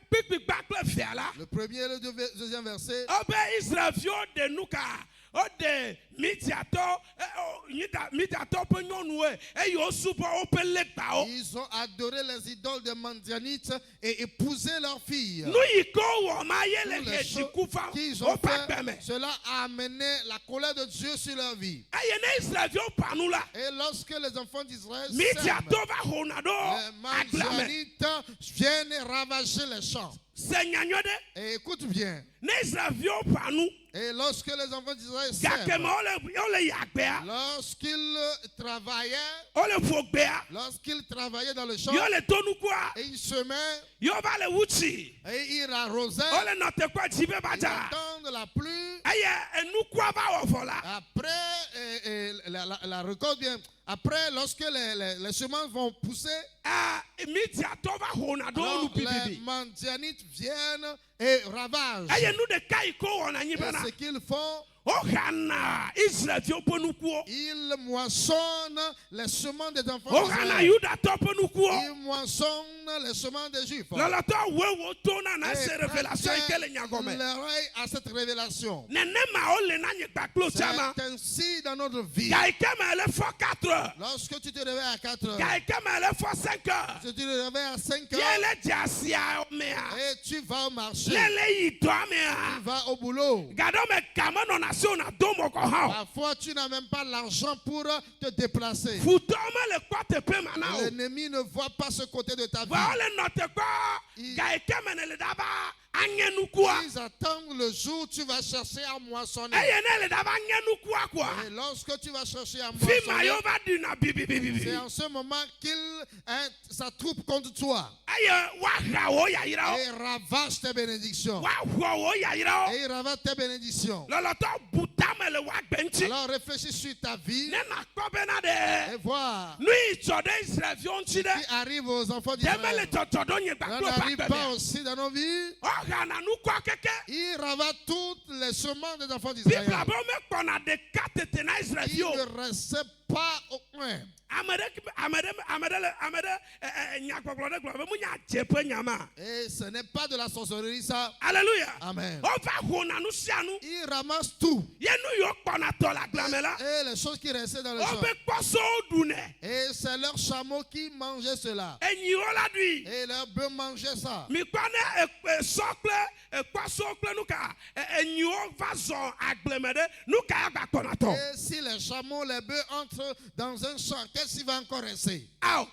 Speaker 3: kpikpikpa kple fia la
Speaker 2: le premier et le deuxième verset,
Speaker 3: wobe Israelviwo ɖe nu ka woɖe Midiatɔ Midiatɔ ƒe nyɔnuwoe eye wosubɔ woƒe legbawo
Speaker 2: ils ont adoré les idoles des Mandianites et épousé leurs filles.
Speaker 3: nu yi ke wowɔ ma ye le
Speaker 2: Tous les
Speaker 3: he
Speaker 2: choses
Speaker 3: dziku va
Speaker 2: qu'ils ont
Speaker 3: woƒe agbe me
Speaker 2: fait, cela a amené la colère de Dieu sur leur vie.
Speaker 3: eye ne Israelviwo pa nu la
Speaker 2: Et lorsque les enfants d'Israël sèment,
Speaker 3: Midiatɔ va hona
Speaker 2: les
Speaker 3: ɖo agblea me
Speaker 2: Mandianites viennent ravager les champs.
Speaker 3: se nyanyɔ ɖe
Speaker 2: Et écoute bien.
Speaker 3: ne Israelviwo pa nu
Speaker 2: Et lorsque les enfants d'Israël
Speaker 3: gake
Speaker 2: sèment,
Speaker 3: me wole yi agbea
Speaker 2: lorsqu'ils travaillaient,
Speaker 3: wole ƒo gbea
Speaker 2: lorsqu'ils travaillaient dans le champ,
Speaker 3: yɔ le to nukua
Speaker 2: et ils semaient,
Speaker 3: yɔ va le wutsi
Speaker 2: et ils arrosaient,
Speaker 3: wole nɔ teƒe dzi be
Speaker 2: ils
Speaker 3: badza
Speaker 2: attendent la pluie.
Speaker 3: eye enukua va wɔ vɔ la
Speaker 2: Après la récolte, bien, après, lorsque les semences vont pousser,
Speaker 3: Midiatɔ va hona ɖo
Speaker 2: alors
Speaker 3: nu
Speaker 2: les
Speaker 3: bibibi
Speaker 2: Mandianites viennent et ravagent.
Speaker 3: eye nu ɖeka yi ke wɔna nyi
Speaker 2: Et
Speaker 3: bena
Speaker 2: ce qu'ils font,
Speaker 3: wohana Israelviwo ƒe nukuwo
Speaker 2: ils moissonnent les semences des enfants
Speaker 3: wohana
Speaker 2: d'Israël.
Speaker 3: Yudatɔ ƒe nukuwo
Speaker 2: Ils moissonnent les semences des Juifs.
Speaker 3: lɔlɔtɔ wo tona na
Speaker 2: Et
Speaker 3: se révélation yi ke le nyagɔme
Speaker 2: l'oreille à cette révélation.
Speaker 3: nenema wole na nye gbakplo tsama
Speaker 2: C'est ainsi dans notre vie.
Speaker 3: ga yi ke me le fɔ 4 heures
Speaker 2: Lorsque tu te réveilles à 4 heures,
Speaker 3: ga yi ke me le fɔ 5 heures
Speaker 2: si tu te réveilles à 5 heures,
Speaker 3: ye le dze asia mea
Speaker 2: et tu vas au marché,
Speaker 3: ye le yi dɔa
Speaker 2: tu
Speaker 3: mea
Speaker 2: vas au boulot.
Speaker 3: gaɖɔ me game nɔna se wona do mɔ kɔ hã o
Speaker 2: Parfois, tu n'as même pas l'argent pour te déplacer.
Speaker 3: futɔ me le kpɔ teƒe ma na o
Speaker 2: L'ennemi ne voit pas ce côté de ta vie.
Speaker 3: va wole nɔ teƒe ga yi ke me ne le daba anye nukua
Speaker 2: Ils attendent le jour où tu vas chercher à moissonner.
Speaker 3: eye ne le daba nye nukua koa
Speaker 2: Et lorsque tu vas chercher à
Speaker 3: fi ma
Speaker 2: moissonner,
Speaker 3: yewo va ɖina bibibibibi
Speaker 2: c'est en ce moment ça troupe contre toi
Speaker 3: eye woaha wo yayrawo
Speaker 2: et ravage tes bénédictions.
Speaker 3: woaxɔ wo yayrawo
Speaker 2: Et il ravage tes bénédictions.
Speaker 3: lɔlɔtɔ butame le woagbe ŋuti
Speaker 2: Alors réfléchis sur ta vie
Speaker 3: ne nakpɔ bena ɖe
Speaker 2: et vois
Speaker 3: nu yi dzɔ ɖe Israelviwo ŋuti
Speaker 2: ce
Speaker 3: ɖe
Speaker 2: qui arrive aux enfants
Speaker 3: deme le
Speaker 2: d'Israël.
Speaker 3: dzɔdzɔ ɖo nye
Speaker 2: Ça
Speaker 3: gbakplo
Speaker 2: n'arrive
Speaker 3: bakpe
Speaker 2: pas
Speaker 3: mea
Speaker 2: aussi dans nos vies.
Speaker 3: wohana nukua keke
Speaker 2: Il ravage toutes les semences des enfants
Speaker 3: bibla
Speaker 2: d'Israël.
Speaker 3: be womekpɔna ɖeka tete na
Speaker 2: Il
Speaker 3: Israelviwo
Speaker 2: ne restait pas au coin.
Speaker 3: ame
Speaker 2: Et ce n'est pas de la sorcellerie, ça.
Speaker 3: Alléluia.
Speaker 2: Amen.
Speaker 3: On va honanu sianu.
Speaker 2: Ils ramassent tout.
Speaker 3: Yenu yo konato la glamela.
Speaker 2: Et les choses qui restaient dans le
Speaker 3: On
Speaker 2: champ.
Speaker 3: be kwaso dune.
Speaker 2: Et c'est leurs chameaux qui mangeaient cela.
Speaker 3: Enyi ola dui.
Speaker 2: Et leurs bœufs mangeaient ça.
Speaker 3: Mi kwane sokle kwaso kle nuka. Enyi o va zon aglemede nuka ya ba konato.
Speaker 2: Et si les chameaux, les bœufs entrent dans un champ, qu'est-ce qui va encore rester?
Speaker 3: Aw.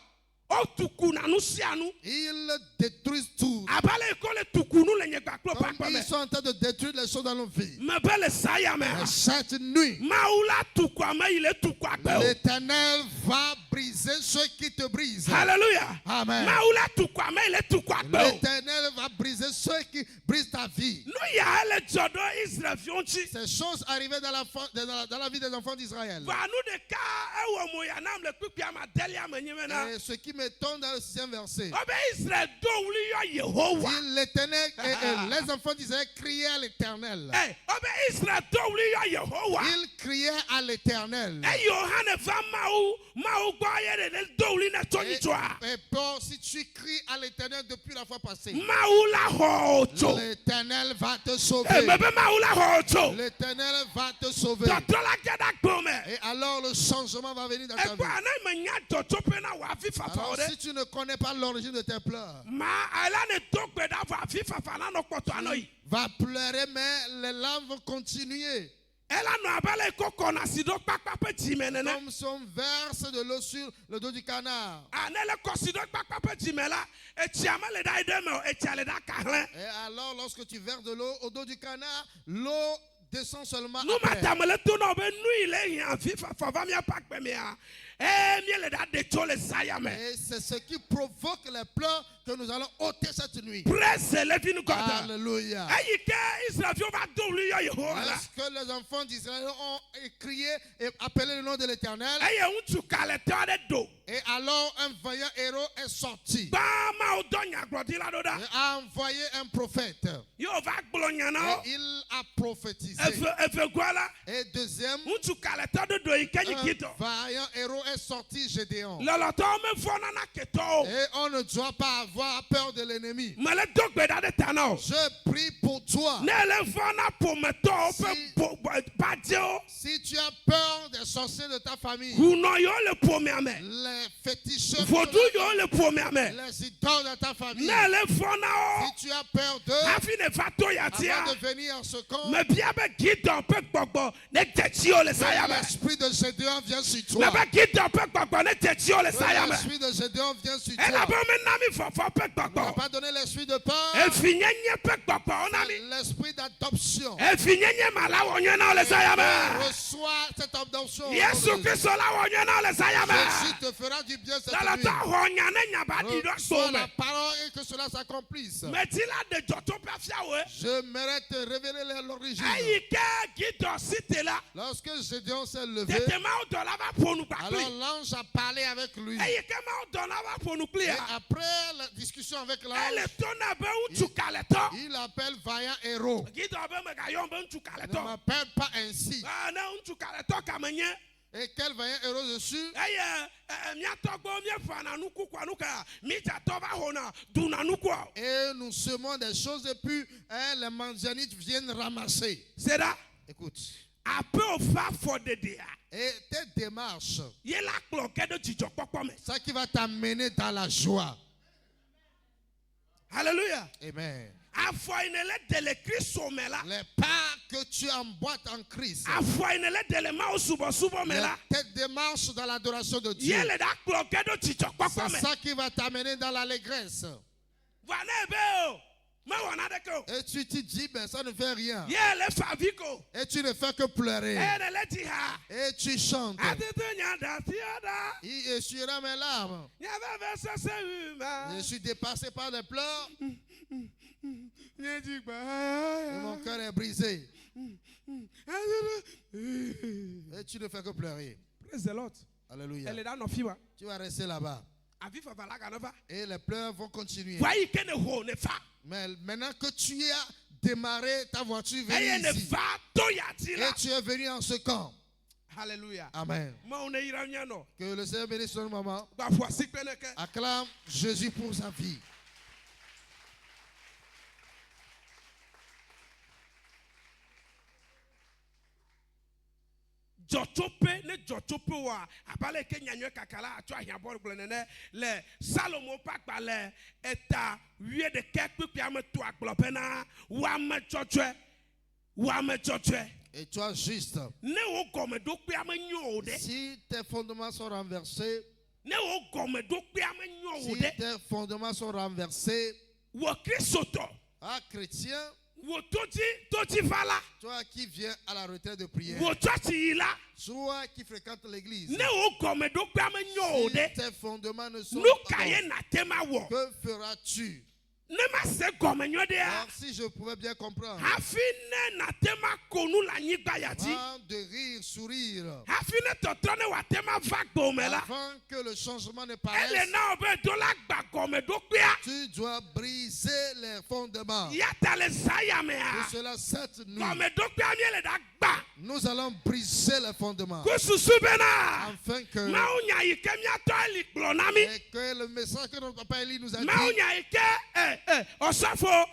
Speaker 3: O tukuna nu sianu.
Speaker 2: Ils détruisent tout.
Speaker 3: Abale ekole tukunu le nyegba klo
Speaker 2: Comme
Speaker 3: pakpa me.
Speaker 2: ils sont en train de détruire les choses dans nos vies.
Speaker 3: Me bele saya me.
Speaker 2: Et cette nuit,
Speaker 3: Maula tukwa me il est tukwa pe.
Speaker 2: l'Éternel va briser ceux qui te brisent.
Speaker 3: Alléluia.
Speaker 2: Amen.
Speaker 3: Maula tukwa me il est tukwa pe.
Speaker 2: L'Éternel va briser ceux qui brisent ta vie.
Speaker 3: Nu ya ele jodo Israel fionchi.
Speaker 2: Ces choses arrivaient dans la vie des enfants d'Israël.
Speaker 3: Va nu de ka ewo mo ya nam le kpikpi ama deli ama nyimena.
Speaker 2: Et ce qui m'étonne dans le 6e verset,
Speaker 3: Obe Israel do wuli yo Yehowa.
Speaker 2: dit l'Éternel et les enfants d'Israël criaient à l'Éternel.
Speaker 3: Eh, obe Israel do wuli yo Yehowa.
Speaker 2: Ils criaient à l'Éternel.
Speaker 3: Eh Yohane va mau gbo ye de do wuli na tonyi toa.
Speaker 2: Et Paul, si tu cries à l'Éternel depuis la fois passée,
Speaker 3: Mau la ho to.
Speaker 2: l'Éternel va te
Speaker 3: Eh
Speaker 2: sauver.
Speaker 3: mebe mau la ho to.
Speaker 2: L'Éternel va te sauver.
Speaker 3: Toto la geda gbome.
Speaker 2: Et alors le changement va venir dans
Speaker 3: Eh
Speaker 2: ta
Speaker 3: kwa
Speaker 2: vie.
Speaker 3: na me nya toto pe na wa fi fafa
Speaker 2: Alors
Speaker 3: ode.
Speaker 2: si tu ne connais pas l'origine de tes pleurs,
Speaker 3: Ma ala ne to gbe da wa fi fafa na no kpoto anoyi.
Speaker 2: va pleurer, mais les larmes vont continuer.
Speaker 3: Ela no abale koko na sido kpakpa pe jimenene.
Speaker 2: Comme si on verse de l'eau sur le dos du canard.
Speaker 3: Anele kosido kpakpa pe jimela. Eti amale da ideme o eti ale da kahlen.
Speaker 2: Et alors lorsque tu verses de l'eau au dos du canard, l'eau descend seulement
Speaker 3: Nou
Speaker 2: après.
Speaker 3: matamele to na obe nu ile hian fi fafa va mi apakpe mi a. Eh mi le da de to le saya me.
Speaker 2: Et c'est ce qui provoque les pleurs que nous allons ôter cette nuit.
Speaker 3: Praise le vinu God.
Speaker 2: Alléluia.
Speaker 3: Ayi ke Israel fi o va do wuli yo Yehowa la.
Speaker 2: Lorsque les enfants d'Israël ont crié et appelé le nom de l'Éternel,
Speaker 3: Aye untu kale to de do.
Speaker 2: et alors un vaillant héros est sorti
Speaker 3: Ba ma o do nyagrodi la do da.
Speaker 2: et a envoyé un prophète.
Speaker 3: Yo va gbolo nyana o.
Speaker 2: Et il a prophétisé.
Speaker 3: Efe gwala.
Speaker 2: Et deuxième,
Speaker 3: Untu kale to de do ikenyi
Speaker 2: un
Speaker 3: kito.
Speaker 2: vaillant héros est sorti, Gédéon.
Speaker 3: Loloto me fona na keto.
Speaker 2: Et on ne doit pas avoir peur de l'ennemi.
Speaker 3: Mele do gbe da de tano.
Speaker 2: Je prie pour toi.
Speaker 3: Nele fona po me to
Speaker 2: Si-
Speaker 3: pe badje o.
Speaker 2: Si tu as peur des sorciers de ta famille,
Speaker 3: Uno yo le po me ame.
Speaker 2: les féticheurs,
Speaker 3: Vodu yo le po me ame.
Speaker 2: les idoles de ta famille,
Speaker 3: Nele fona o.
Speaker 2: si tu as peur d'eux,
Speaker 3: Afi ne va to ya tia.
Speaker 2: avant de venir en secours,
Speaker 3: Me bia be gidon pe gbogbo ne techi o le saya me.
Speaker 2: l'esprit de Gédéon vient sur
Speaker 3: Me
Speaker 2: toi.
Speaker 3: be gidon pe gbogbo ne techi o le saya me.
Speaker 2: L'esprit de Gédéon vient sur
Speaker 3: Ela
Speaker 2: toi.
Speaker 3: bo me na mi fofo pe
Speaker 2: On n'a
Speaker 3: gbogbo.
Speaker 2: pas donné l'esprit de peur,
Speaker 3: Efi nyenye pe gbogbo ona mi.
Speaker 2: l'esprit d'adoption.
Speaker 3: Efi nyenye mala wonye na o le saya me.
Speaker 2: Reçois cette adoption.
Speaker 3: Yesu Kristo la wonye na o le saya
Speaker 2: Jésus
Speaker 3: me.
Speaker 2: te fera du bien cette
Speaker 3: Dala
Speaker 2: nuit.
Speaker 3: ta honya ne nyaba di do
Speaker 2: Reçois
Speaker 3: so
Speaker 2: la
Speaker 3: me.
Speaker 2: parole et que cela s'accomplisse.
Speaker 3: Meti la de joto pe afia we.
Speaker 2: J'aimerais te révéler l'origine.
Speaker 3: Ayi ke gidon site la.
Speaker 2: Lorsque Gédéon s'est levé,
Speaker 3: Tete ma o do la va ponu
Speaker 2: alors
Speaker 3: bakli.
Speaker 2: l'ange a parlé avec lui.
Speaker 3: Ayi ke ma o do la va ponu kli
Speaker 2: Et
Speaker 3: ya.
Speaker 2: après la discussion avec
Speaker 3: Ele
Speaker 2: l'ange,
Speaker 3: to na be utu kaleto.
Speaker 2: il appelle vaillant héros.
Speaker 3: Gidon be me ga yon be utu
Speaker 2: Ne
Speaker 3: kaleto.
Speaker 2: m'appelle pas ainsi.
Speaker 3: Ah na utu kaleto kamenye.
Speaker 2: Et quel vaillant héros je suis?
Speaker 3: Eye mia togbo mia fana nuku kwa nuka. Mi ja to va hona du na nuku.
Speaker 2: Et nous semons des choses et puis les mandianites viennent ramasser.
Speaker 3: C'est là.
Speaker 2: Écoute.
Speaker 3: Ape o fa for de dia.
Speaker 2: Et tes démarches,
Speaker 3: Ye la cloque de jijo popo me.
Speaker 2: ça qui va t'amener dans la joie.
Speaker 3: Hallelujah.
Speaker 2: Amen.
Speaker 3: Afo inele dele Kristo me la.
Speaker 2: Les pas que tu emboîtes en Christ,
Speaker 3: Afo inele dele ma o subo me la.
Speaker 2: tes démarches dans l'adoration de Dieu,
Speaker 3: Ye le da cloque de jijo popo
Speaker 2: c'est
Speaker 3: me.
Speaker 2: ça qui va t'amener dans l'allégresse.
Speaker 3: Vane be o. Me wana de ko.
Speaker 2: Et tu te dis, ben ça ne fait rien.
Speaker 3: Ye le faviko.
Speaker 2: Et tu ne fais que pleurer.
Speaker 3: Ene le ti ha.
Speaker 2: Et tu chantes.
Speaker 3: Atete nya da ti ada.
Speaker 2: Il essuiera mes larmes.
Speaker 3: Nya va ve se se huma.
Speaker 2: Je suis dépassé par les pleurs
Speaker 3: Nya di gba.
Speaker 2: et mon cœur est brisé. Et tu ne fais que pleurer.
Speaker 3: Praise the Lord.
Speaker 2: Alléluia.
Speaker 3: Elle est dans nos filles.
Speaker 2: Tu vas rester là-bas.
Speaker 3: Avi fa vala kanova.
Speaker 2: Et les pleurs vont continuer.
Speaker 3: Voyez que ne ho ne fa.
Speaker 2: Mais maintenant que tu as démarré ta voiture,
Speaker 3: Eye
Speaker 2: venue
Speaker 3: ne
Speaker 2: ici.
Speaker 3: fa to ya ti
Speaker 2: Et
Speaker 3: la.
Speaker 2: tu es venu en ce camp.
Speaker 3: Hallelujah.
Speaker 2: Amen.
Speaker 3: Ma on est iranien non.
Speaker 2: Que le Seigneur bénisse son maman.
Speaker 3: Ba voici peneke.
Speaker 2: Acclame Jésus pour sa vie.
Speaker 3: Jochope ne jochope wa abale ke nyanyo kakala atwa hiabor gblonene le Salomo pakpa le eta wie de kekpe ame to agbopena wa me chochwe
Speaker 2: Et toi juste.
Speaker 3: ne wo gome do pe ame nyo de
Speaker 2: Si tes fondements sont renversés,
Speaker 3: ne wo gome do pe ame nyo
Speaker 2: si
Speaker 3: de
Speaker 2: tes fondements sont renversés,
Speaker 3: wo kristoto
Speaker 2: ah chrétien,
Speaker 3: wo toji vala
Speaker 2: toi qui viens à la retraite de prière,
Speaker 3: wo chochi ila
Speaker 2: toi qui fréquentes l'église,
Speaker 3: ne wo gome do pe ame nyo
Speaker 2: si
Speaker 3: de
Speaker 2: tes fondements ne sont
Speaker 3: nuka
Speaker 2: pas
Speaker 3: ye
Speaker 2: bons,
Speaker 3: na tema wo
Speaker 2: que feras-tu?
Speaker 3: ne ma se gome nyo de a
Speaker 2: Alors si je pouvais bien comprendre,
Speaker 3: hafi ne na tema konu la nyigba yati
Speaker 2: avant de rire, sourire,
Speaker 3: hafi ne tɔtrɔ ne wa tema va gbome la
Speaker 2: avant que le changement ne
Speaker 3: ele
Speaker 2: paraisse,
Speaker 3: na o be do la gba gɔme do kpea
Speaker 2: tu dois briser les fondements.
Speaker 3: yata le saya
Speaker 2: Pour
Speaker 3: mea
Speaker 2: cela, cette nuit,
Speaker 3: gɔme do kpea mi ele da gba
Speaker 2: nous allons briser les fondements.
Speaker 3: ko susu bena
Speaker 2: Afin que,
Speaker 3: mawu nya yi ke miatɔ eli gblɔ na mi
Speaker 2: et que le message que notre papa Élie nous a
Speaker 3: mawu
Speaker 2: dit,
Speaker 3: nya yi ke ɔsɔfo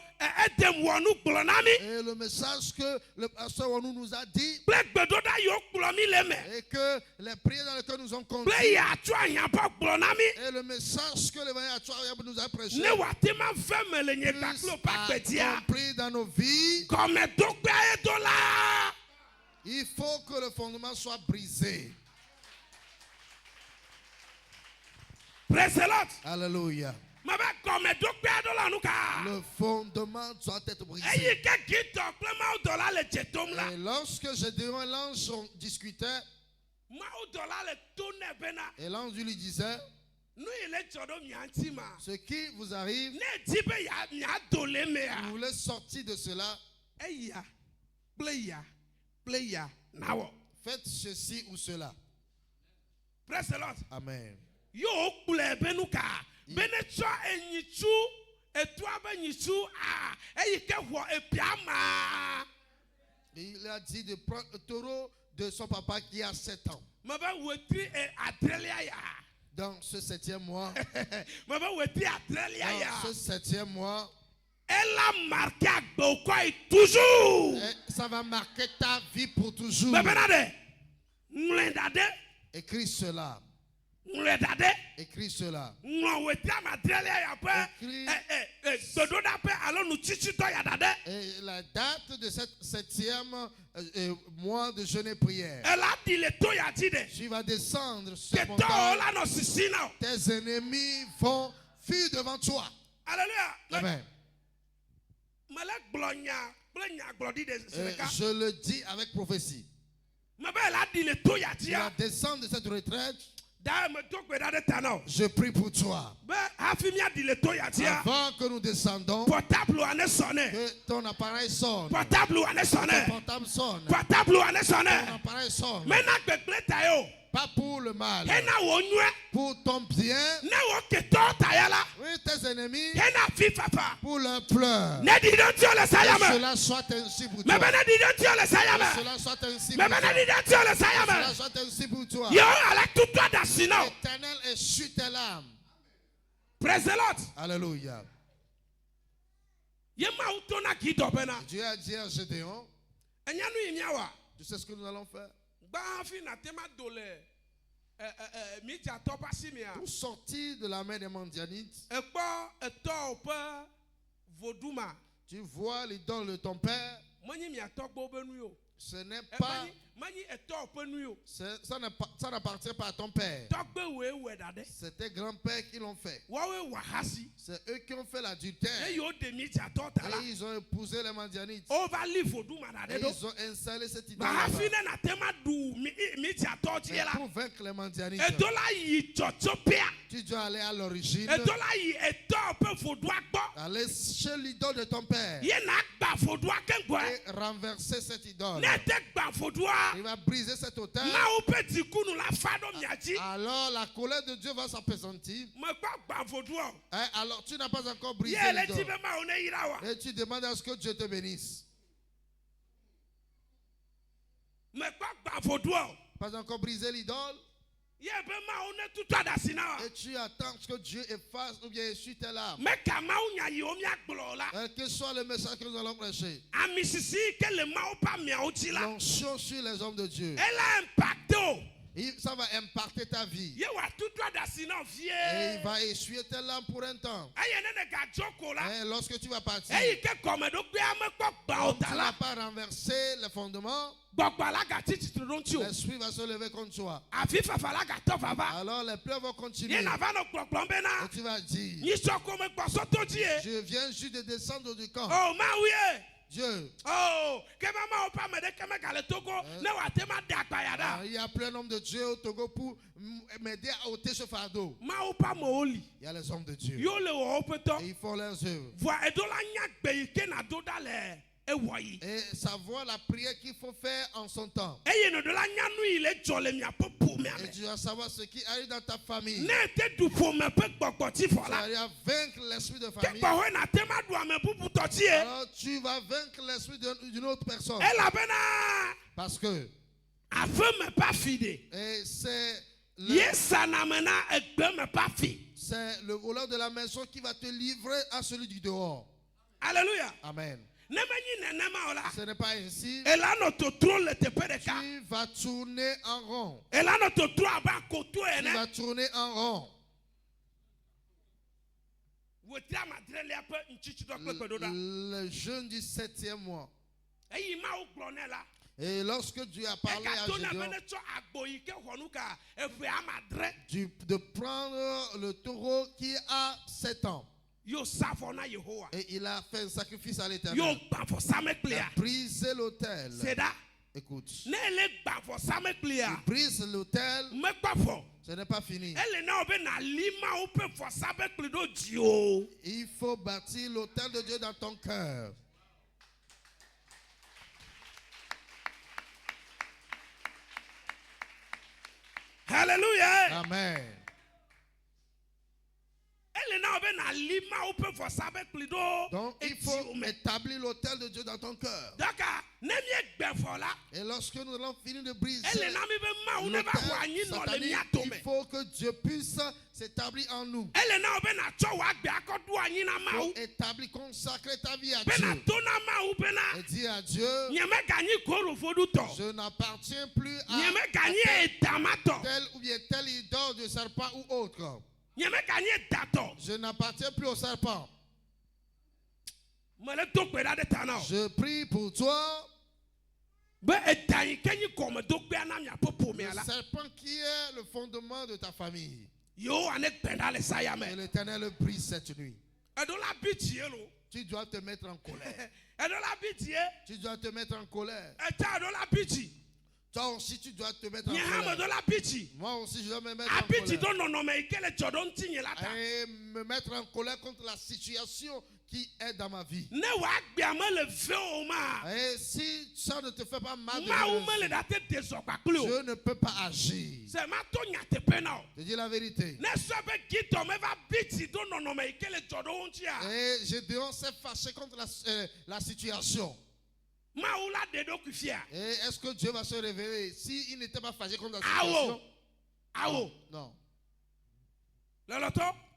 Speaker 3: edem wɔnu gblɔ na mi
Speaker 2: et le message que le pasteur Wanou nous a dit,
Speaker 3: kple gbedoɖa yiwo kplɔ mi le me
Speaker 2: et que les prières dans lesquelles nous avons
Speaker 3: kple
Speaker 2: conduit,
Speaker 3: yatsɔ ahiãbɔ gblɔ na mi
Speaker 2: et le message que l'évangile Atchouayab nous a prêché,
Speaker 3: ne wa tema ve me le nye
Speaker 2: puisse
Speaker 3: kaklo pa gbedzia.
Speaker 2: accomplir dans nos vies.
Speaker 3: Gɔme do kpea ye do la.
Speaker 2: Il faut que le fondement soit brisé.
Speaker 3: Praise the Lord.
Speaker 2: Alléluia.
Speaker 3: Ma be gɔme do kpea do la nu ka.
Speaker 2: Le fondement doit être brisé.
Speaker 3: Eyi ke gitɔ kple mawu dɔla le dze tom la.
Speaker 2: Et lorsque Gédéon et l'ange discutaient,
Speaker 3: Mawu dɔla le to ne bena.
Speaker 2: et l'ange lui disait,
Speaker 3: Nu yi le dzɔ ɖo mia ŋuti ma.
Speaker 2: ce qui vous arrive,
Speaker 3: Ne di be mia do le
Speaker 2: vous
Speaker 3: mea.
Speaker 2: voulez sortir de cela,
Speaker 3: Eya kple ya nawɔ.
Speaker 2: faites ceci ou cela.
Speaker 3: Praise the Lord.
Speaker 2: Amen.
Speaker 3: Yo kplɔe be nu ka. Be ne tsɔ enyitsu etua be nyitsu eyi ke wɔ epia ma.
Speaker 2: Et il a dit de prendre le taureau de son papa qui a 7 ans.
Speaker 3: Me be wetri adrelia ya.
Speaker 2: Dans ce 7e mois,
Speaker 3: Me be wetri adrelia ya.
Speaker 2: dans ce 7e mois,
Speaker 3: Elle a marqué agbokɔ toujours.
Speaker 2: ça va marquer ta vie pour toujours.
Speaker 3: Me bena de. Ŋlɔ da de.
Speaker 2: Écris cela.
Speaker 3: Ŋlɔ da de.
Speaker 2: Écris cela.
Speaker 3: Ŋlɔ wetri adrelia ya
Speaker 2: Écris.
Speaker 3: pe. Gbedoɖa pe alo nutsitsitɔ ya da de.
Speaker 2: Et la date de cette 7e mois de jeûne et prière.
Speaker 3: Elle a dit le to ya di de.
Speaker 2: Tu vas descendre sur
Speaker 3: Que
Speaker 2: la
Speaker 3: tɔ
Speaker 2: montagne.
Speaker 3: la nɔ sisi na o.
Speaker 2: Tes ennemis vont fuir devant toi.
Speaker 3: Alléluia.
Speaker 2: Amen.
Speaker 3: Me le gblɔ nya kple nyagblɔɖi de
Speaker 2: Et
Speaker 3: seka.
Speaker 2: je le dis avec prophétie.
Speaker 3: Me be elle a dit le to ya
Speaker 2: Tu vas
Speaker 3: dia.
Speaker 2: descendre de cette retraite.
Speaker 3: Da me do gbe da de ta na o.
Speaker 2: Je prie pour toi.
Speaker 3: Be hafi mia di le to ya dia.
Speaker 2: Avant que nous descendons,
Speaker 3: Portable ane sonne.
Speaker 2: que ton appareil sonne.
Speaker 3: Portable ane
Speaker 2: Ton
Speaker 3: sonne.
Speaker 2: portable sonne.
Speaker 3: Portable ane
Speaker 2: Ton
Speaker 3: sonne.
Speaker 2: appareil sonne.
Speaker 3: Mena gbegble ta yo.
Speaker 2: Pas pour le mal.
Speaker 3: Hena wo nyuɛ.
Speaker 2: Pour ton bien.
Speaker 3: Ne wo ketɔ ta ya la.
Speaker 2: Oui, tes ennemis.
Speaker 3: Hena fi fafa.
Speaker 2: Pour leur pleurs.
Speaker 3: Ne di do ti o le saya
Speaker 2: Que
Speaker 3: me.
Speaker 2: cela soit ainsi pour
Speaker 3: Me
Speaker 2: toi.
Speaker 3: be ne di do ti o le saya
Speaker 2: Que
Speaker 3: me.
Speaker 2: cela soit ainsi
Speaker 3: Me
Speaker 2: pour
Speaker 3: be
Speaker 2: toi.
Speaker 3: ne di do ti o le saya
Speaker 2: Que cela
Speaker 3: me.
Speaker 2: soit ainsi pour toi.
Speaker 3: Yo ala tutɔ da si na o.
Speaker 2: L'Éternel essuie tes larmes.
Speaker 3: Praise the Lord.
Speaker 2: Alléluia.
Speaker 3: Ye ma wo to na ki dɔ bɛ na.
Speaker 2: Dieu a dit à Gédéon,
Speaker 3: Enya nu yi mia wa.
Speaker 2: tu sais ce que nous allons faire?
Speaker 3: Gbafi na tema do le mi dza tɔ pasi mia.
Speaker 2: Pour sortir de la main des Mandianites,
Speaker 3: Ekpɔ etɔ ƒe voduma.
Speaker 2: tu vois l'idole de ton père,
Speaker 3: Menyi miatɔ gbɔ be nu yo.
Speaker 2: ce n'est pas,
Speaker 3: Menyi etɔ ƒe nu yo.
Speaker 2: ça n'appartient pas à ton père.
Speaker 3: Tɔgbe woe wɔ da ɖe.
Speaker 2: C'est tes grands-pères qui l'ont fait.
Speaker 3: Wɔwoe wɔ hasi.
Speaker 2: C'est eux qui ont fait l'adultère.
Speaker 3: Eye wo de mi dza tɔ ta la.
Speaker 2: Et ils ont épousé les Mandianites.
Speaker 3: O va li voduma da
Speaker 2: Et
Speaker 3: ɖe ɖo.
Speaker 2: ils ont installé cette idole
Speaker 3: Ba hafi
Speaker 2: là-bas.
Speaker 3: ne na tema du mi dza tɔ dzi la.
Speaker 2: Pour vaincre les Mandianites,
Speaker 3: Edo la yi tsɔtsɔpea.
Speaker 2: tu dois aller à l'origine,
Speaker 3: Edo la yi etɔ ƒe vodua gbɔ.
Speaker 2: aller chez l'idole de ton père
Speaker 3: Ye na gba vodua keŋgɔe.
Speaker 2: et renverser cette idole.
Speaker 3: Ne te gba vodua.
Speaker 2: Il va briser cet autel.
Speaker 3: Mawu ƒe dzikunu la fa ɖo mia dzi.
Speaker 2: Alors la colère de Dieu va s'appesantir.
Speaker 3: Me gbɔ gba vodua o.
Speaker 2: Hein, alors tu n'as pas encore
Speaker 3: Ye
Speaker 2: brisé
Speaker 3: le dzi
Speaker 2: l'idole.
Speaker 3: be mawu ne yra wa.
Speaker 2: Et tu demandes à ce que Dieu te bénisse.
Speaker 3: Me gbɔ gba vodua o.
Speaker 2: Pas encore brisé l'idole.
Speaker 3: Yé be mawu ne tutu adasi na wa.
Speaker 2: Et tu attends que Dieu efface ou bien essuie tes larmes.
Speaker 3: Me ka mawu nya yi o mia gblɔ la.
Speaker 2: Quel que soit le message que nous allons prêcher.
Speaker 3: Ami sisi ke le mawu pa miawo dzi la.
Speaker 2: L'onction sur les hommes de Dieu.
Speaker 3: Elle a impacté o.
Speaker 2: Ça va impacter ta vie.
Speaker 3: Ye wa tutu adasi na vie.
Speaker 2: Et il va essuyer tes larmes pour un temps.
Speaker 3: Eye ne ne ga joko la.
Speaker 2: Et lorsque tu vas partir,
Speaker 3: Eye ke kɔmɛ do gbe ame kpɔ gba o
Speaker 2: comme tu
Speaker 3: ta
Speaker 2: ne
Speaker 3: la.
Speaker 2: vas pas renverser les fondements,
Speaker 3: Gbɔgba la ga titi tro ŋuti o.
Speaker 2: l'esprit va se lever contre toi.
Speaker 3: Afi fafa la ga tɔ fafa.
Speaker 2: Alors les pleurs vont continuer.
Speaker 3: Ye na va no kplɔkplɔ be na.
Speaker 2: Et tu vas dire,
Speaker 3: Nyisɔ ko me gbɔsɔ to dzi ye.
Speaker 2: je viens juste de descendre du camp.
Speaker 3: O mawu ye.
Speaker 2: Dieu,
Speaker 3: Oh, que maman ou pas me de que me gale Togo, ne wa te ma da payada.
Speaker 2: il y a plein d'hommes de Dieu au Togo pour m'aider à ôter ce fardeau.
Speaker 3: Ma ou pas mo oli.
Speaker 2: Il y a les hommes de Dieu.
Speaker 3: Yo le wo peto.
Speaker 2: Et ils font leurs œuvres.
Speaker 3: Voi edola nya gbe ke na do da le e woyi.
Speaker 2: Et savoir la prière qu'il faut faire en son temps.
Speaker 3: E ye no do la nya nu ile jole mi apopo me
Speaker 2: Et
Speaker 3: ame.
Speaker 2: tu vas savoir ce qui arrive dans ta famille.
Speaker 3: Ne te du fo me pe gbogbo ti fo
Speaker 2: Tu
Speaker 3: la.
Speaker 2: vas vaincre l'esprit de
Speaker 3: Ke
Speaker 2: famille.
Speaker 3: gbo ho na te ma du ame bubu to ti e.
Speaker 2: Alors tu vas vaincre l'esprit d'une autre personne.
Speaker 3: E la bena
Speaker 2: Parce que
Speaker 3: afe me pas fide.
Speaker 2: et c'est
Speaker 3: Yes na me na egbe me pas fi.
Speaker 2: le voleur de la maison qui va te livrer à celui du dehors.
Speaker 3: Alléluia.
Speaker 2: Amen.
Speaker 3: Ne me nyi nene ma o la.
Speaker 2: Ce n'est pas ainsi.
Speaker 3: E la no to tro le te pe de ka.
Speaker 2: Tu vas tourner en rond.
Speaker 3: Et là, notre droit à côté,
Speaker 2: Tu vas tourner en rond. Le jeûne du 7e mois. Et lorsque Dieu a parlé à Gédéon de prendre le taureau qui a 7 ans. Et il a fait un sacrifice à l'Éternel. Il a brisé l'autel. Écoute. Il brise l'autel. Ce n'est pas fini. Il faut bâtir l'autel de Dieu dans ton cœur.
Speaker 3: Alléluia.
Speaker 2: Amen. Donc il faut établir l'autel de Dieu dans ton cœur. Et lorsque nous allons finir de briser l'autel satanique, il faut que Dieu puisse s'établir en nous. Pour établir, consacrer ta vie à Dieu. Et dire à Dieu, je n'appartiens plus à tel ou bien tel idole de serpent ou autre. Je n'appartiens plus au serpent. Je prie pour toi. Le serpent qui est le fondement de ta famille. Et l'Éternel le brise cette nuit. Tu dois te mettre en colère. Tu dois te mettre en colère. Toi aussi, tu dois te mettre en colère. Moi aussi, je dois me mettre en colère. Et me mettre en colère contre la situation qui est dans ma vie. Et si ça ne te fait pas mal, je ne peux pas agir. Je dis la vérité. Et Gédéon s'est fâché contre la situation. Et est-ce que Dieu va se révéler s'il n'était pas fâché contre la situation? Non.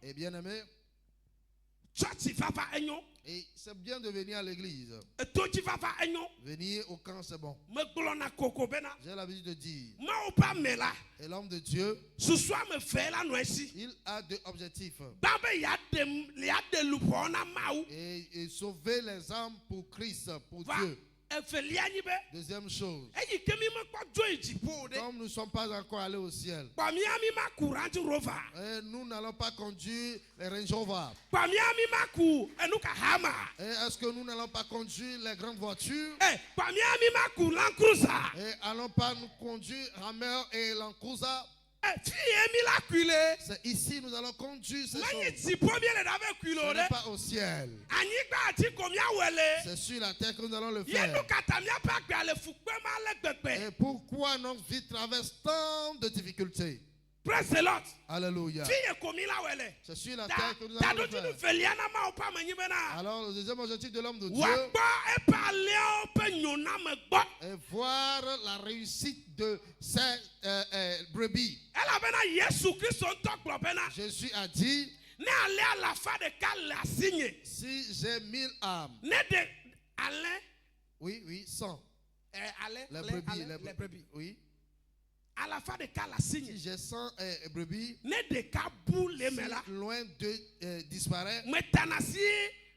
Speaker 2: Et bien aimé, et c'est bien de venir à l'église. Venir au camp, c'est bon. J'ai l'habitude de dire. Et l'homme de Dieu, il a deux objectifs. Et sauver les âmes pour Christ, pour Dieu. Deuxième chose, comme nous ne sommes pas encore allés au ciel, et nous n'allons pas conduire les Range Rover. Et est-ce que nous n'allons pas conduire les grandes voitures? Et allons pas nous conduire Hammer et Land Cruiser? C'est ici nous allons conduire ces choses. Ce n'est pas au ciel. C'est sur la terre que nous allons le faire. Et pourquoi notre vie traverse tant de difficultés?
Speaker 3: Praise the Lord.
Speaker 2: Alléluia.
Speaker 3: Fille commis là où elle est.
Speaker 2: C'est sur la terre que nous
Speaker 3: T'as
Speaker 2: allons le
Speaker 3: d'autres
Speaker 2: faire.
Speaker 3: nous fait liana ma ou pas me nyibena.
Speaker 2: Alors, le deuxième objectif de l'homme de Dieu
Speaker 3: Wakba e pa léon pe nyona me gbo.
Speaker 2: est voir la réussite de ces brebis.
Speaker 3: Elle a bena Yesu Christ on tok gbo bena.
Speaker 2: Jésus a dit,
Speaker 3: Ne aller à la fin de cal la signe.
Speaker 2: si j'ai 1000 âmes,
Speaker 3: Ne de aller
Speaker 2: oui, 100.
Speaker 3: aller
Speaker 2: Les brebis,
Speaker 3: les brebis.
Speaker 2: oui.
Speaker 3: À la fin de cal la
Speaker 2: Si
Speaker 3: signe.
Speaker 2: j'ai 100 brebis,
Speaker 3: Ne de ka boule me la.
Speaker 2: si loin de disparaître,
Speaker 3: Me tanasi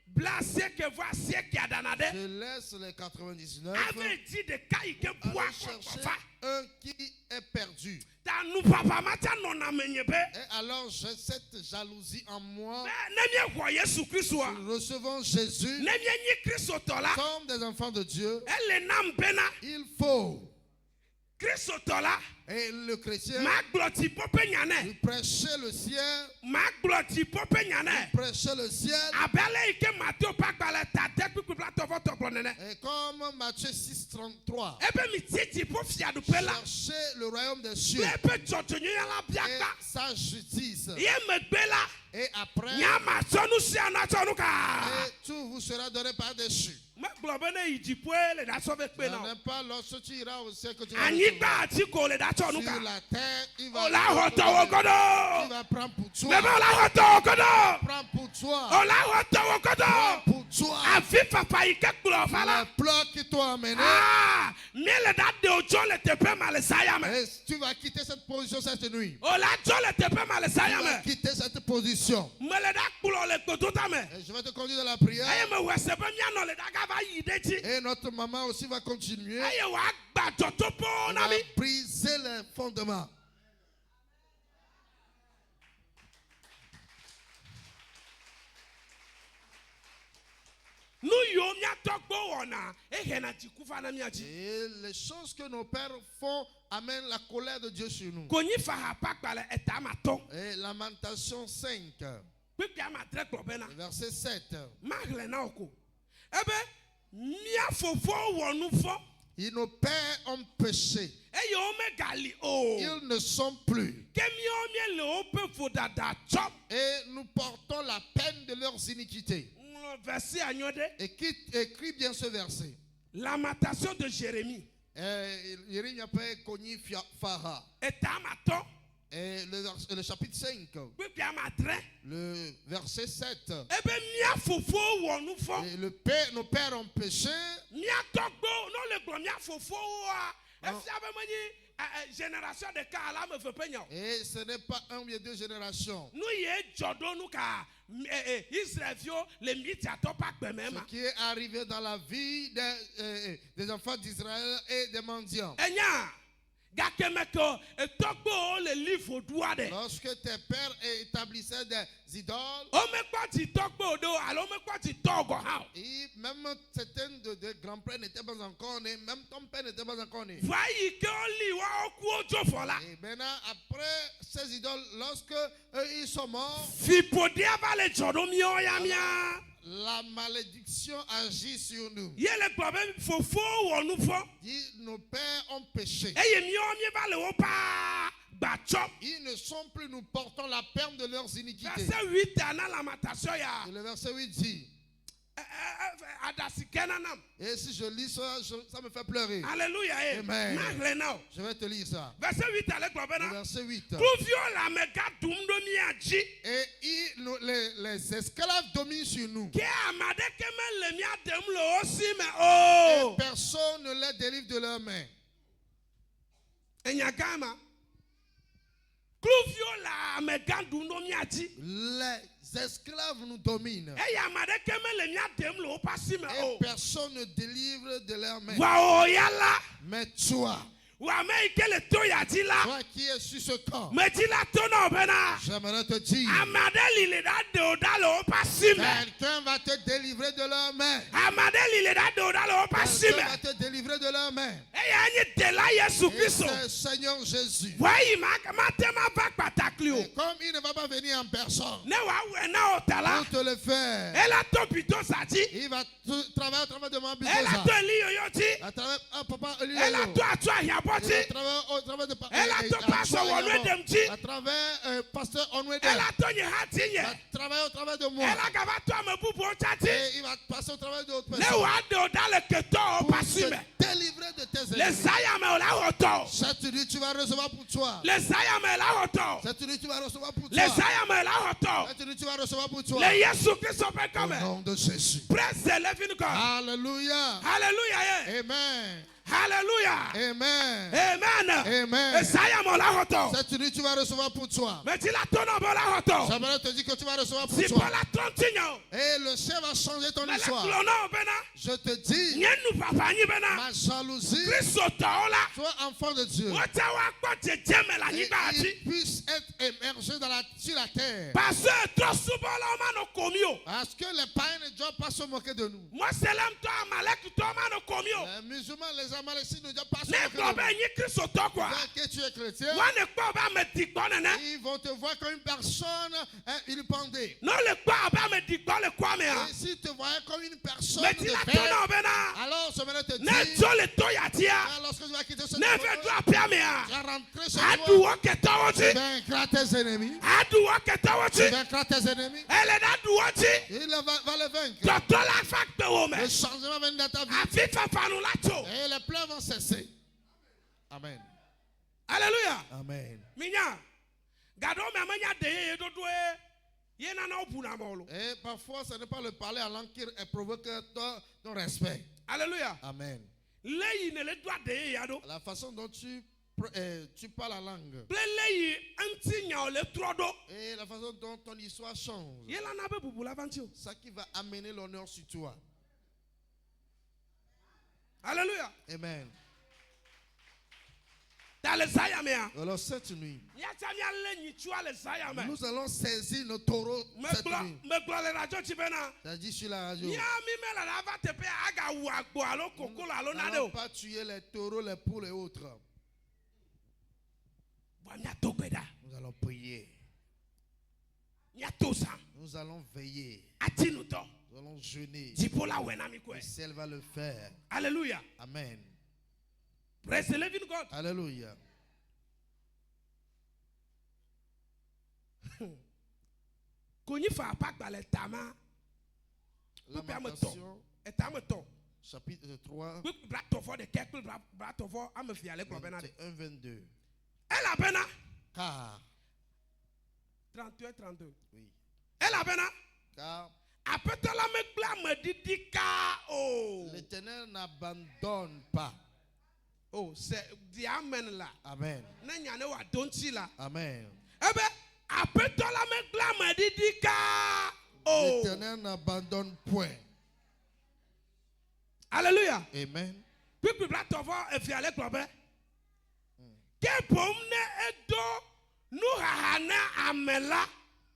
Speaker 3: blase que voit c'est qui a danade.
Speaker 2: je laisse les 99
Speaker 3: Avait dit de kai ke
Speaker 2: aller
Speaker 3: bois
Speaker 2: chercher
Speaker 3: fa.
Speaker 2: un qui est perdu.
Speaker 3: Ta nous papa mata non na menyebe.
Speaker 2: Et alors j'ai cette jalousie en moi.
Speaker 3: Ne mi voye Yesu Christ wa.
Speaker 2: Nous recevons Jésus
Speaker 3: Ne mi nyi Christ tola.
Speaker 2: comme des enfants de Dieu.
Speaker 3: Elle nam bena.
Speaker 2: Il faut,
Speaker 3: Christ tola.
Speaker 2: et le chrétien,
Speaker 3: Ma gloti pope nyane.
Speaker 2: lui prêcher le ciel,
Speaker 3: Ma gloti pope nyane.
Speaker 2: prêcher le ciel.
Speaker 3: Abele ike Matthieu pa gbale ta te pipi plato voto plonene.
Speaker 2: Et comme Matthieu 6, 33,
Speaker 3: Ebe mi titi po fiadu pela.
Speaker 2: cherchez le royaume des cieux
Speaker 3: Ebe jotonyo la
Speaker 2: et
Speaker 3: biaka.
Speaker 2: sa justice.
Speaker 3: Ye me gbela.
Speaker 2: Et après,
Speaker 3: Nyama sonu si ana sonu ka.
Speaker 2: et tout vous sera donné par-dessus.
Speaker 3: Ma globene ijipo le da so be pe
Speaker 2: Ce
Speaker 3: na.
Speaker 2: n'est pas lorsque tu iras au ciel que tu vas
Speaker 3: Anyigba
Speaker 2: recevoir.
Speaker 3: ati ko le da sonu
Speaker 2: Sur
Speaker 3: ka.
Speaker 2: la terre, il va
Speaker 3: Ola hoto
Speaker 2: il
Speaker 3: ogodo.
Speaker 2: va prendre pour toi.
Speaker 3: Bebe ola hoto ogodo.
Speaker 2: Prends pour toi.
Speaker 3: Ola hoto
Speaker 2: Prends
Speaker 3: ogodo.
Speaker 2: pour toi.
Speaker 3: Afi papa ike glo
Speaker 2: Le
Speaker 3: fala.
Speaker 2: plan qui t'a amené.
Speaker 3: Ah, mele da de ojo le tepe male saya me.
Speaker 2: Et tu vas quitter cette position cette nuit.
Speaker 3: Ola jo le tepe male
Speaker 2: Tu
Speaker 3: saya
Speaker 2: vas
Speaker 3: me.
Speaker 2: quitter cette position.
Speaker 3: Mele da kulo le kotuta me.
Speaker 2: Et je vais te conduire dans la prière.
Speaker 3: Aye me wese be miano le da ga ba yi deji.
Speaker 2: Et notre maman aussi va continuer.
Speaker 3: Aye wa gba totopo
Speaker 2: On
Speaker 3: na
Speaker 2: va
Speaker 3: mi.
Speaker 2: briser les fondements.
Speaker 3: Nu yo mia togbo wona. E na ti kufa na mia ji.
Speaker 2: Et les choses que nos pères font amènent la colère de Dieu sur nous.
Speaker 3: Konyi fa ha pa gbale eta ma ton.
Speaker 2: Et Lamentation 5,
Speaker 3: Pipi ama tre klobe na.
Speaker 2: verset 7.
Speaker 3: Magle na oko. Ebe mia fofo wonu fo.
Speaker 2: Et nos pères ont péché.
Speaker 3: E yo me gali o.
Speaker 2: Ils ne sont plus.
Speaker 3: Kemi o mie le ope fo dada chop.
Speaker 2: Et nous portons la peine de leurs iniquités.
Speaker 3: Verset agnode.
Speaker 2: Et qui écrit bien ce verset.
Speaker 3: Lamentation de Jérémie.
Speaker 2: Jérémie a pas connu Farah.
Speaker 3: Eta ma ton.
Speaker 2: Et le chapitre 5,
Speaker 3: Pipi ama tre.
Speaker 2: le verset 7.
Speaker 3: Ebe mia fofo wonu fo.
Speaker 2: Et nos pères ont péché.
Speaker 3: Mia togbo no le gbo mia fofo wa. Efi abe mani génération de ka ala me fe penya.
Speaker 2: Et ce n'est pas un ou deux générations.
Speaker 3: Nu ye jodo nu ka Israël fio le miti atopa
Speaker 2: Ce
Speaker 3: kpemema.
Speaker 2: qui est arrivé dans la vie des enfants d'Israël et des mendiants.
Speaker 3: Enya gakemeko togbo le livre douade.
Speaker 2: Lorsque tes pères établissaient des idoles,
Speaker 3: O me kwa ti togbo do alo me kwa ti togo ha.
Speaker 2: et même certains de grands-pères n'étaient pas encore nés, même ton père n'était pas encore né.
Speaker 3: Vai ke oli wa oku ojo fola.
Speaker 2: Et maintenant, après ces idoles, lorsque ils sont morts,
Speaker 3: Fipodia va le jodo mi oya mia.
Speaker 2: la malédiction agit sur nous.
Speaker 3: Yele gbobe fofo wonu fo.
Speaker 2: Dit, nos pères ont péché.
Speaker 3: Eye mi o mi va le opa gbachop.
Speaker 2: Ils ne sont plus, nous portons la peine de leurs iniquités.
Speaker 3: Verset 8 ana lamentation ya.
Speaker 2: Et le verset 8 dit,
Speaker 3: Adasikena nam.
Speaker 2: et si je lis ça, ça me fait pleurer.
Speaker 3: Alléluia.
Speaker 2: Amen.
Speaker 3: Magle now.
Speaker 2: Je vais te lire ça.
Speaker 3: Verset 8 ale gbobe
Speaker 2: Le
Speaker 3: na.
Speaker 2: verset 8.
Speaker 3: Kuvio la mega dumdo mi aji.
Speaker 2: Et les esclaves dominent sur nous.
Speaker 3: Ke amade keme le mi adem le osi me
Speaker 2: Et
Speaker 3: oh.
Speaker 2: personne ne les délivre de leurs mains.
Speaker 3: Enyagama. Kuvio la mega dumdo mi aji.
Speaker 2: Les esclaves nous dominent.
Speaker 3: Eye amade keme le mi adem le opasi me
Speaker 2: Et
Speaker 3: oh.
Speaker 2: personne ne délivre de leurs mains.
Speaker 3: Wa oyala.
Speaker 2: Mais toi,
Speaker 3: Wa me ikele to ya ti la.
Speaker 2: toi qui es sur ce camp,
Speaker 3: Me ti la to na obena.
Speaker 2: j'aimerais te dire,
Speaker 3: Amade lile da de oda le opasi me.
Speaker 2: quelqu'un va te délivrer de leurs mains.
Speaker 3: Amade lile da de oda le opasi
Speaker 2: Quelqu'un
Speaker 3: me.
Speaker 2: va te délivrer de leurs mains.
Speaker 3: Eye anyi de la Yesu
Speaker 2: Et
Speaker 3: Christo.
Speaker 2: c'est Seigneur Jésus.
Speaker 3: Wayi ma tema va patakli o.
Speaker 2: Et comme il ne va pas venir en personne
Speaker 3: Ne wa we na otala.
Speaker 2: pour te le faire,
Speaker 3: Ela to bito sati.
Speaker 2: il va travailler à travers de mon
Speaker 3: Ela
Speaker 2: business.
Speaker 3: to li yoyoti.
Speaker 2: À travers papa, lui,
Speaker 3: Elle a tout à toi, il y a pas
Speaker 2: Et au travers de
Speaker 3: Elle a tout à son Onwe Demti.
Speaker 2: à travers pasteur Onwe
Speaker 3: Elle
Speaker 2: Dem.
Speaker 3: a tout, il y a
Speaker 2: Il
Speaker 3: Hatinye.
Speaker 2: va travailler au travers de moi.
Speaker 3: Elle a gava toi, me boubo chati.
Speaker 2: Et il va passer au travers d'autres
Speaker 3: Ne
Speaker 2: personnes.
Speaker 3: wade dans le keto,
Speaker 2: Pour
Speaker 3: pasime.
Speaker 2: te délivrer de tes
Speaker 3: Les
Speaker 2: ennemis.
Speaker 3: Zayame, on l'a autant.
Speaker 2: Cette nuit, tu vas recevoir pour toi.
Speaker 3: Les Zayame, la autant.
Speaker 2: Cette nuit, tu vas recevoir pour
Speaker 3: Les
Speaker 2: toi.
Speaker 3: Zayame, la autant.
Speaker 2: Cette nuit, tu vas recevoir pour toi.
Speaker 3: Les Yesu Christ sont pas
Speaker 2: Au
Speaker 3: comme.
Speaker 2: nom de Jésus.
Speaker 3: Praise the living God.
Speaker 2: Alléluia.
Speaker 3: Hallelujah. Yeah.
Speaker 2: Amen.
Speaker 3: Hallelujah.
Speaker 2: Amen.
Speaker 3: Amen.
Speaker 2: Amen.
Speaker 3: Et Zayame, la autant.
Speaker 2: Cette nuit, tu vas recevoir pour toi.
Speaker 3: Mais tu la tournes en bas, la autant.
Speaker 2: J'aimerais te dire que tu vas recevoir pour
Speaker 3: Si
Speaker 2: toi.
Speaker 3: pas la trompe,
Speaker 2: Et le ciel va changer ton
Speaker 3: mais le
Speaker 2: histoire.
Speaker 3: clonon, bena.
Speaker 2: Je te dis,
Speaker 3: Nye nous papa, ni bena.
Speaker 2: ma jalousie,
Speaker 3: Christ autant, là.
Speaker 2: toi enfant de Dieu,
Speaker 3: Ota wa kwa jeme la
Speaker 2: et
Speaker 3: niba ati.
Speaker 2: il puisse être émergé sur la terre.
Speaker 3: Parce que trop souvent là on m'a no komio.
Speaker 2: Parce que les païens ne doivent pas se moquer de nous.
Speaker 3: Moi selam to amalek to m'a no komio.
Speaker 2: Les musulmans, les amalécites ne doivent pas se
Speaker 3: Ne
Speaker 2: moquer
Speaker 3: ko
Speaker 2: de
Speaker 3: be
Speaker 2: nous.
Speaker 3: yi Christ autant quoi.
Speaker 2: Dès que tu es chrétien,
Speaker 3: Wa ne ko ba me dikpo nene.
Speaker 2: ils vont te voir comme une personne vilipendée.
Speaker 3: No le ko ba me dikpo le kwa me ha.
Speaker 2: Et s'ils te voyaient comme une personne
Speaker 3: Me
Speaker 2: de
Speaker 3: ti la
Speaker 2: paix,
Speaker 3: to na bena.
Speaker 2: alors je vais te
Speaker 3: Ne
Speaker 2: dire,
Speaker 3: jo le to ya tia.
Speaker 2: lorsque tu vas quitter ce
Speaker 3: Ne
Speaker 2: monde,
Speaker 3: ve do apia me
Speaker 2: tu
Speaker 3: ha.
Speaker 2: vas rentrer chez
Speaker 3: Adu
Speaker 2: toi,
Speaker 3: wo keta wo
Speaker 2: tu
Speaker 3: ti.
Speaker 2: vaincras tes ennemis.
Speaker 3: Adu wo keta wo
Speaker 2: Tu
Speaker 3: ti.
Speaker 2: vaincras tes ennemis.
Speaker 3: Ele da du wo ti.
Speaker 2: Et il va les vaincre.
Speaker 3: Toto la fakte wo me.
Speaker 2: Le changement vient dans ta vie.
Speaker 3: Afi papa nous la to.
Speaker 2: Et les pleurs vont cesser. Amen.
Speaker 3: Alléluia.
Speaker 2: Amen.
Speaker 3: Minya. Gado me amanya de ye do do e. Ye na na opu na molo.
Speaker 2: Et parfois, ce n'est pas le parler à langue qui provoque ton respect.
Speaker 3: Alléluia.
Speaker 2: Amen.
Speaker 3: Leyi ne le do de ye ya do.
Speaker 2: La façon dont tu parles la langue.
Speaker 3: Ple leyi anti nya o le trodo.
Speaker 2: Et la façon dont ton histoire change.
Speaker 3: Ye la na be bubu la vanti o.
Speaker 2: Ça qui va amener l'honneur sur toi.
Speaker 3: Alléluia.
Speaker 2: Amen.
Speaker 3: Dans les ayamea.
Speaker 2: Alors cette nuit,
Speaker 3: Ya tamia le nyi chua les ayame.
Speaker 2: nous allons saisir nos taureaux cette nuit.
Speaker 3: Me glo le radio chibena.
Speaker 2: C'est-à-dire sur la radio.
Speaker 3: Ya mi me la lava te pe aga wu agbo alo koko la alo
Speaker 2: Nous
Speaker 3: na de
Speaker 2: n'allons
Speaker 3: o.
Speaker 2: pas tuer les taureaux, les poules et autres.
Speaker 3: Wa mi atobeda.
Speaker 2: Nous allons prier.
Speaker 3: Mi atosa.
Speaker 2: Nous allons veiller.
Speaker 3: Atinu to.
Speaker 2: Nous allons jeûner.
Speaker 3: Dipola wena mi kwe.
Speaker 2: Le ciel va le faire.
Speaker 3: Alléluia.
Speaker 2: Amen.
Speaker 3: Praise the living God.
Speaker 2: Alléluia.
Speaker 3: Konyi fa apak ba le tama.
Speaker 2: Lamentation,
Speaker 3: Etame to.
Speaker 2: chapitre 3,
Speaker 3: Quick brato for the kekul brato for am fi ale klo bena de.
Speaker 2: 21, 22.
Speaker 3: Ela bena
Speaker 2: Car,
Speaker 3: 31 32.
Speaker 2: oui,
Speaker 3: Ela bena
Speaker 2: car
Speaker 3: apetola me gba me didika oh.
Speaker 2: l'Éternel n'abandonne pas.
Speaker 3: Oh, c'est di amen la.
Speaker 2: Amen.
Speaker 3: Na nyane wa donti la.
Speaker 2: Amen.
Speaker 3: Ebe apetola me gba me didika oh.
Speaker 2: L'Éternel n'abandonne point.
Speaker 3: Alléluia.
Speaker 2: Amen.
Speaker 3: Quick brato for e fi ale klo be. Ke pom ne edo nu hahana amela.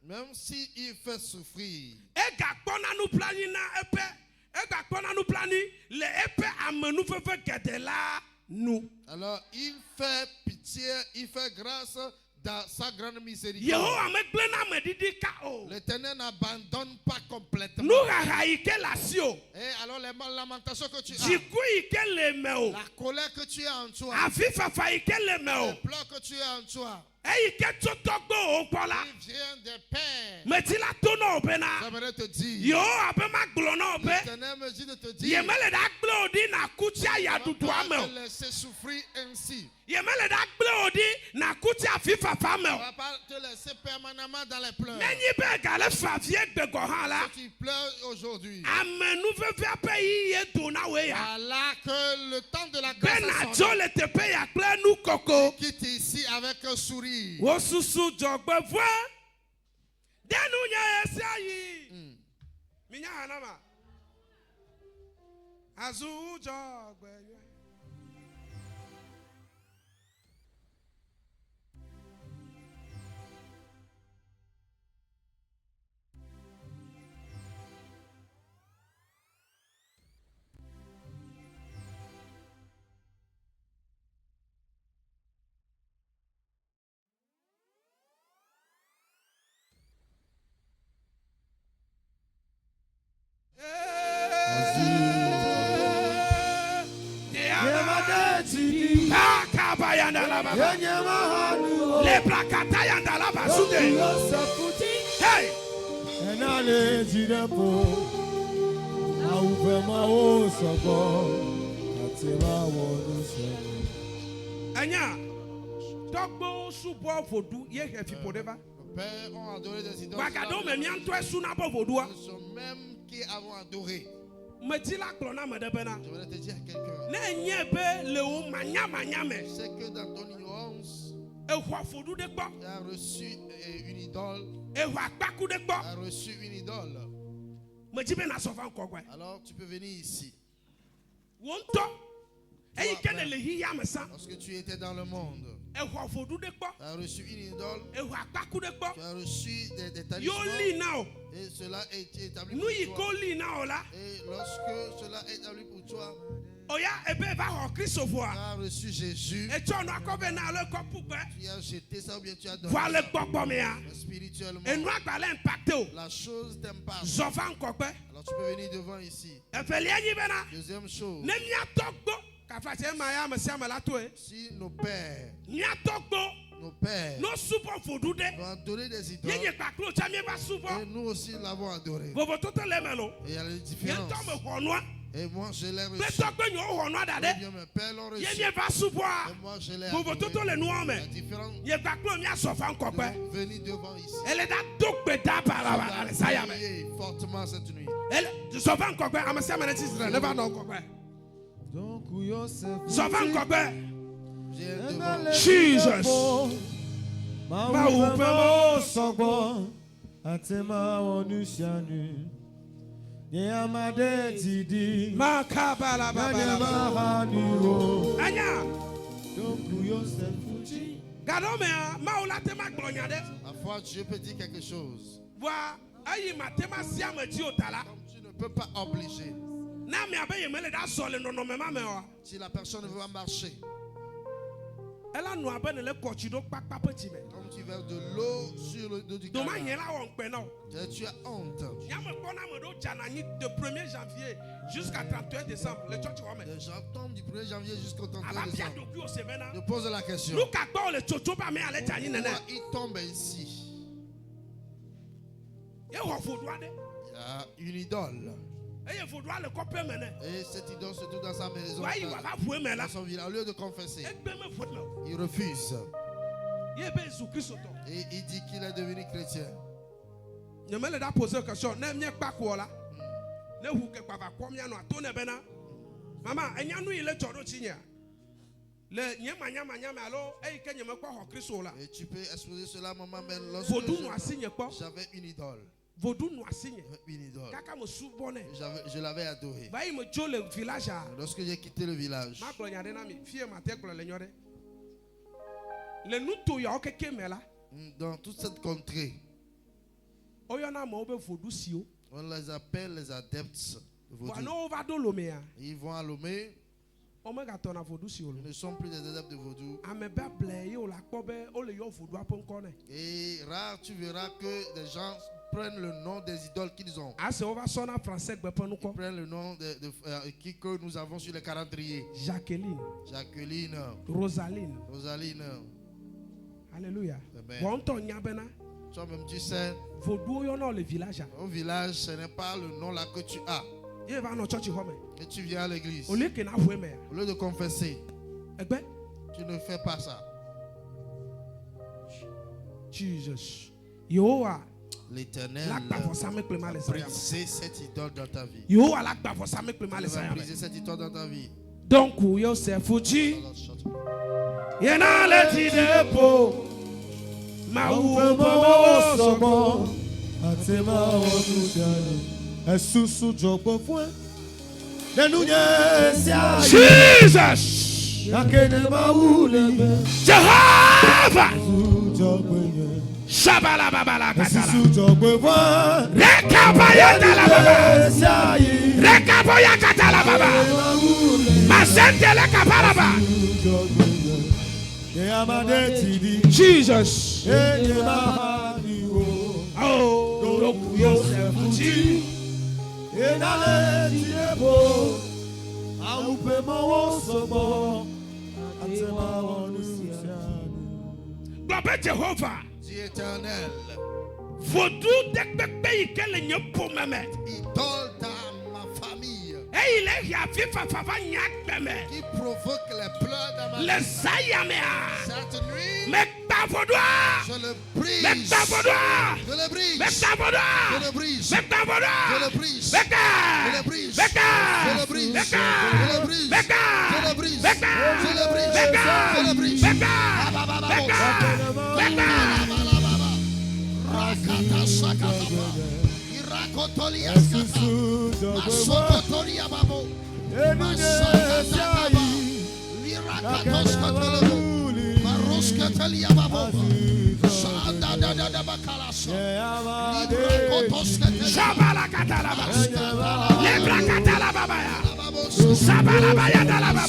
Speaker 2: Même s'il fait souffrir,
Speaker 3: Ega kpɔna nuplani na epe. Ega kpɔna nuplani le epe amenu fefe gede la nu.
Speaker 2: alors il fait pitié, il fait grâce dans sa grande miséricorde.
Speaker 3: Yehowa megble na me didi ka o.
Speaker 2: L'Éternel n'abandonne pas complètement.
Speaker 3: Nu haha yi ke la si o.
Speaker 2: Et alors les lamentations que tu as,
Speaker 3: Jiku yi ke le me o.
Speaker 2: la colère que tu as en toi,
Speaker 3: Afi fafa yi ke le me o.
Speaker 2: les pleurs que tu as en toi,
Speaker 3: Eyi ke tsotɔgbo o kpɔla.
Speaker 2: il vient des pères.
Speaker 3: Meti la to na o be na.
Speaker 2: J'aimerais te dire,
Speaker 3: Yehowa be ma gblɔ na o be.
Speaker 2: l'Éternel me dit de te dire,
Speaker 3: Yemele da gble o di na kuti aya
Speaker 2: ne
Speaker 3: dudu
Speaker 2: va
Speaker 3: ame
Speaker 2: pas
Speaker 3: o.
Speaker 2: te laisser souffrir ainsi.
Speaker 3: Yemele da gble o di na kuti afi fafa me
Speaker 2: On
Speaker 3: o.
Speaker 2: ne va pas te laisser permanemment dans les pleurs.
Speaker 3: Nenyi be gale fa vie gbegɔ hã la.
Speaker 2: Si tu pleures aujourd'hui,
Speaker 3: Amenu fefe ape yi ye do na we ya.
Speaker 2: voilà que le temps de la grâce
Speaker 3: Bena
Speaker 2: est
Speaker 3: tso
Speaker 2: sonné.
Speaker 3: le tepe ya kple nu koko.
Speaker 2: Quitte ici avec un sourire.
Speaker 3: Wo susu dzɔgbevɔ. Denu nye esia yi. Minya hanama. Azu dzɔgbevɔ. yandala baba. Lebra kata yandala basude. Hey. Anya, Togbo subo vodu ye hefi podeva.
Speaker 2: Nos pères ont adoré des idoles.
Speaker 3: Bagado me mianto esuna bo vodua.
Speaker 2: Ce sont même qui avons adoré.
Speaker 3: Me tila klona me debena.
Speaker 2: Je voudrais te dire à quelqu'un.
Speaker 3: Ne nyebe le o manya me.
Speaker 2: C'est que dans ton ignorance,
Speaker 3: E hwa vodu de gbo.
Speaker 2: tu as reçu une idole.
Speaker 3: E hwa kpaku de gbo.
Speaker 2: Tu as reçu une idole.
Speaker 3: Me jibe na sofa nkogwe.
Speaker 2: Alors tu peux venir ici.
Speaker 3: Wonto. E ikene le hiya me san.
Speaker 2: Lorsque tu étais dans le monde,
Speaker 3: E hwa vodu de gbo.
Speaker 2: tu as reçu une idole.
Speaker 3: E hwa kpaku de gbo.
Speaker 2: Tu as reçu des
Speaker 3: Yo
Speaker 2: talismans.
Speaker 3: li now.
Speaker 2: Et cela a été établi
Speaker 3: Nu
Speaker 2: pour
Speaker 3: yi
Speaker 2: toi.
Speaker 3: ko li now la.
Speaker 2: Et lorsque cela est établi pour toi,
Speaker 3: Oya ebe va ho Christo
Speaker 2: tu
Speaker 3: voa.
Speaker 2: as reçu Jésus.
Speaker 3: E cho no akobe na le kopu pe.
Speaker 2: Tu as jeté ça ou bien tu as donné
Speaker 3: Voa le
Speaker 2: ça.
Speaker 3: gbogbo me ya.
Speaker 2: Spirituellement,
Speaker 3: E nu agbale impacté o.
Speaker 2: la chose t'impacte.
Speaker 3: Zova nkokpe.
Speaker 2: Alors tu peux venir devant ici.
Speaker 3: E fe li anyi bena.
Speaker 2: Deuxième chose,
Speaker 3: Ne mia togbo. Ka fa se ma ya me se ma la to e.
Speaker 2: si nos pères,
Speaker 3: Mia togbo. No supo vodu de.
Speaker 2: ont adoré des idoles,
Speaker 3: Ye ye paklo cha mi ba supo.
Speaker 2: et nous aussi l'avons adoré.
Speaker 3: Vovo toto le melo.
Speaker 2: Et il y a les
Speaker 3: Ye
Speaker 2: différences.
Speaker 3: to me honwa.
Speaker 2: Et moi je l'ai
Speaker 3: Pe
Speaker 2: reçu.
Speaker 3: togbo nyo honwa
Speaker 2: Ou
Speaker 3: dade.
Speaker 2: bien mes pères l'ont
Speaker 3: Ye
Speaker 2: reçu.
Speaker 3: mi ba supo.
Speaker 2: Et moi je l'ai
Speaker 3: Vovo toto
Speaker 2: adoré.
Speaker 3: le noa me.
Speaker 2: La différence,
Speaker 3: Ye paklo mi asofa nkokpe.
Speaker 2: venez devant ici.
Speaker 3: Elle est da togbe da para ba le saya me.
Speaker 2: Priez fortement cette nuit.
Speaker 3: Elle sofa nkokpe amasa me na tisra never know nkokpe. Sofa nkokpe.
Speaker 2: Viens devant.
Speaker 3: Jesus. Makabala baba. Anya. Gadome maula tema glonya de.
Speaker 2: La foi, Dieu peut dire quelque chose.
Speaker 3: Wa ayi matema sia me ji otala.
Speaker 2: Comme tu ne peux pas obliger.
Speaker 3: Na me abaye mele da so le no me ma me wa.
Speaker 2: Si la personne ne veut pas marcher,
Speaker 3: Ela no abene le kochi do pakpa peti me.
Speaker 2: comme tu verses de l'eau sur le dos du
Speaker 3: Do ma
Speaker 2: canard,
Speaker 3: yela won pe no.
Speaker 2: tu as honte.
Speaker 3: Ya me kona me do janani de 1er janvier jusqu'à 31 décembre le church wa me.
Speaker 2: Les gens tombent du 1er janvier jusqu'au 31
Speaker 3: Aba bia
Speaker 2: décembre.
Speaker 3: do ku o se me na.
Speaker 2: Je pose la question.
Speaker 3: Look at all le chocho ba me ale tani nene.
Speaker 2: Pourquoi il tombe ici?
Speaker 3: Ye ho fodu ade.
Speaker 2: Il y a une idole.
Speaker 3: Eye fodu ale kope me ne.
Speaker 2: Et cette idole se trouve dans sa maison,
Speaker 3: Wa yi wa ba fue me la.
Speaker 2: dans son village. Au lieu de confesser,
Speaker 3: Egbe me fodu me.
Speaker 2: il refuse.
Speaker 3: Ye be Jésus Christ to.
Speaker 2: Et il dit qu'il est devenu chrétien.
Speaker 3: Je me l'ai posé question. Ne m'y pas quoi là. Ne vous que quoi va combien nous a tourné bena. Maman, et n'y a nous il est toujours signé. Le nyama alors et que n'y me quoi au Christ là.
Speaker 2: Et tu peux exposer cela, maman, mais lorsque
Speaker 3: Vaudou nous a signé quoi.
Speaker 2: j'avais une idole.
Speaker 3: Vaudou nous a signé.
Speaker 2: Une idole.
Speaker 3: Kaka me soubonné.
Speaker 2: Je l'avais adoré.
Speaker 3: Bah il me joue le village à.
Speaker 2: Lorsque j'ai quitté le village,
Speaker 3: Ma gloire n'a mi fille ma tête pour le ignorer. Le nous tout y a aucun qui là.
Speaker 2: dans toute cette contrée,
Speaker 3: Oyana mo be vaudou sio.
Speaker 2: on les appelle les adeptes de vaudou.
Speaker 3: Voilà on va dans l'omea.
Speaker 2: Ils vont à Lomé,
Speaker 3: On me gâte na vaudou sio.
Speaker 2: ils ne sont plus des adeptes de vaudou.
Speaker 3: Ame ba blé yo la kobe o le yo vaudou apon connaît.
Speaker 2: Et rare, tu verras que des gens prennent le nom des idoles qu'ils ont.
Speaker 3: Ah, c'est on va sonner en français
Speaker 2: Ils prennent le nom que nous avons sur les calendriers.
Speaker 3: Jacqueline,
Speaker 2: Jacqueline,
Speaker 3: Rosaline.
Speaker 2: Rosaline.
Speaker 3: Alléluia.
Speaker 2: Amen.
Speaker 3: Bon, ton nyabena.
Speaker 2: Toi-même, tu sais,
Speaker 3: Vaudou yo dans le village.
Speaker 2: au village, ce n'est pas le nom là que tu as.
Speaker 3: Il va dans church home.
Speaker 2: Et tu viens à l'église.
Speaker 3: Au lieu que na voué mais.
Speaker 2: Au lieu de confesser,
Speaker 3: Eh ben,
Speaker 2: tu ne fais pas ça.
Speaker 3: Jesus. Yo a
Speaker 2: L'Éternel
Speaker 3: l'acte pour ça me mal
Speaker 2: va briser cette idole dans ta vie.
Speaker 3: Yo a l'acte pour ça me mal
Speaker 2: Il va briser cette idole dans ta vie.
Speaker 3: Donc yo c'est foutu.
Speaker 2: Alors, chante.
Speaker 3: Yena le ti depo. Ma ou bo sobo.
Speaker 4: Atema onusiani esusu jogbo fún nenunye sia
Speaker 3: Jesus.
Speaker 4: akene mawule
Speaker 3: Jehovah.
Speaker 4: jogbo ye
Speaker 3: Shabala babala katala.
Speaker 4: esusu jogbo fún
Speaker 3: Rekabaya dala baba.
Speaker 4: sia yi
Speaker 3: Rekabaya katala baba.
Speaker 4: mawule
Speaker 3: Masentele kaparaba.
Speaker 4: jogbo ye ye amade ti di
Speaker 3: Jesus.
Speaker 4: ye mahani wo
Speaker 3: Oh, donc Yosef foutu.
Speaker 4: enale ti ebo awupe mawo sobo atema onusiani
Speaker 3: Jehovah.
Speaker 2: Dis Éternel,
Speaker 3: Vaudou de bébé il qu'elle n'y a pour me mettre.
Speaker 2: idole dans ma famille,
Speaker 3: Et il est à vivre fava nyak beme.
Speaker 2: qui provoque les pleurs dans ma vie.
Speaker 3: Le sayamea.
Speaker 2: Cette nuit,
Speaker 3: Mais pas vaudois.
Speaker 2: je le brise.
Speaker 3: Mais pas vaudois.
Speaker 2: Je le brise.
Speaker 3: Mais pas vaudois.
Speaker 2: Je le brise.
Speaker 3: Mais pas vaudois.
Speaker 2: Je le brise.
Speaker 3: Mais
Speaker 2: Je le brise.
Speaker 3: Mais
Speaker 2: Je le brise.
Speaker 3: Mais
Speaker 2: Je le brise.
Speaker 3: Mais
Speaker 2: Je le brise.
Speaker 3: Mais
Speaker 2: Je le brise.
Speaker 3: Mais
Speaker 2: Je le brise.
Speaker 3: Mais
Speaker 2: Rakata sakataba. Irakotolia sakata. Masokotolia babo. Masakataba. Lirakatoskatolebo. Maroskatalia babo. Sadadadadabakalasa. Librakotoskatalia.
Speaker 3: Shabala katalaba. Lebra katalaba baya. Sabala baya dalaba.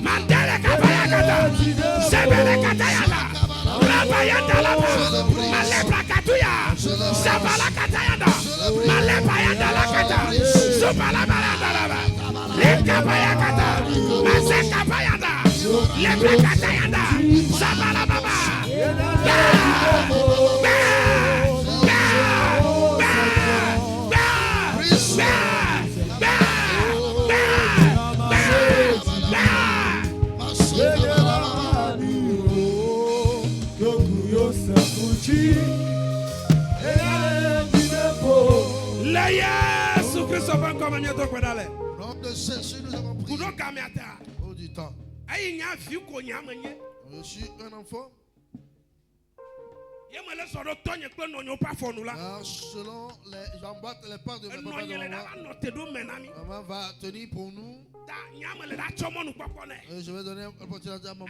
Speaker 3: Mandele kabaya kata. Sebele katayana. Rabaya dalaba. Malebra katuya. Sabala katayana. Malebaya dalakata. Subala baya dalaba. Lekabaya kata. Maseka baya da. Lebra katayana. Sabala baba.
Speaker 2: Nom de Jésus, nous avons prié. Oh, du temps. Je suis un enfant. Selon les j'emboîte les pas de mes papas de maman. Maman va tenir pour nous. Et je vais donner l'opportunité à maman.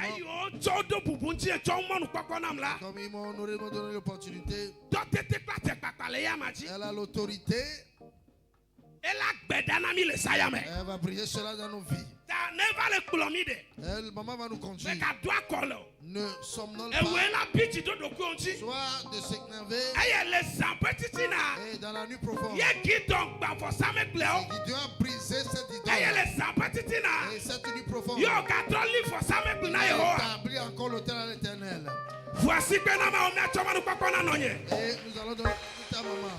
Speaker 2: Comme ils m'ont honoré, ils m'ont donné l'opportunité. Elle a l'autorité. Elle va briller cela dans nos vies. Elle, maman va nous conduire. Ne somnonne pas. Soit de s'énerver. Et dans la nuit profonde. Il doit briser cette idole. Et cette nuit profonde. Il établit encore l'autel à l'Éternel.
Speaker 3: Voici que nous
Speaker 2: Et nous allons donner tout à maman.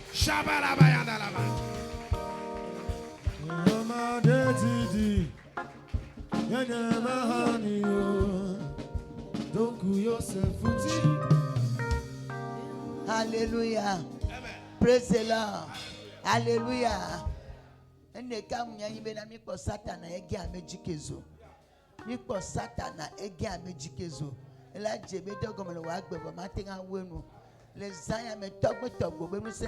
Speaker 5: Alléluia. Praise the Lord. Alléluia. Ndeka munyanyi bena miko Satan ege amejikezo. Miko Satan ege amejikezo. Ela jebe dogomelo wa gbebo matenga wenu. Le zanya me togbo be muse.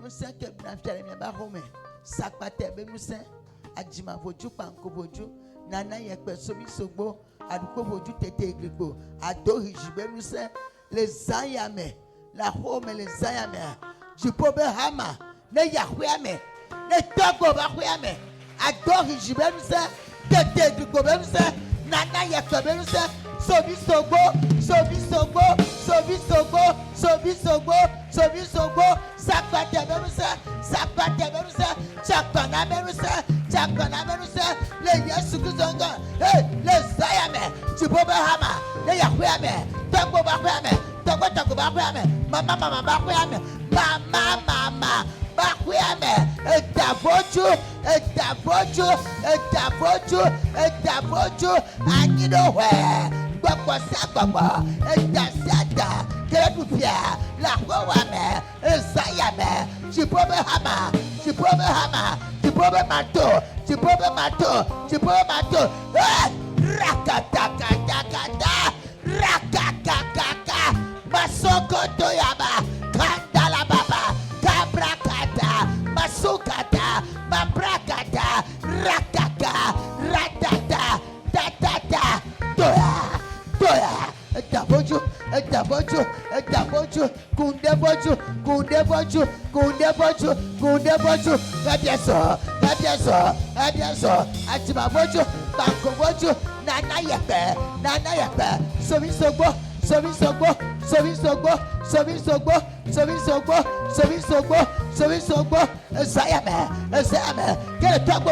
Speaker 5: Muse ke na fiare mi ba home. Sakpate be muse. Ajima boju panko boju. Nana yekpe somi sogbo. Aduko boju tete igligbo. Ado hijibe muse. Le zanya me. La home le zanya me. Jipobe hama. Ne yahwe me. Ne togbo ba hwe me. Ado hijibe muse. Tete igligbo be muse. Nana yekpe be muse. Sobi sogbo, sobi sogbo, sobi sogbo, sobi sogbo, sobi sogbo, sapate berusa, chakana berusa, le Yesu Kristo, hey, le Sayame, Chibobe Hama, le Yahweh, Tango Bahwame, Tango Bahwame, Mama Bahwame, Mama Bahwame, Davoju, I need nowhere. Sakwa, Dasiata, Kerepia, La Huame, Sayame, Chipobe Hama, Chipobe Mato, Rakakaka, Masoko Toyaba, Kandala Baba, Kabrakata, Masukata, Mabrakata, Rakaka, Ratata, Tatata, Toya, Daboju, Kundeboju, Abieso, Atimaboju, Bankoboju, Nana Yepe, Somisogbo, Sayame, get a talk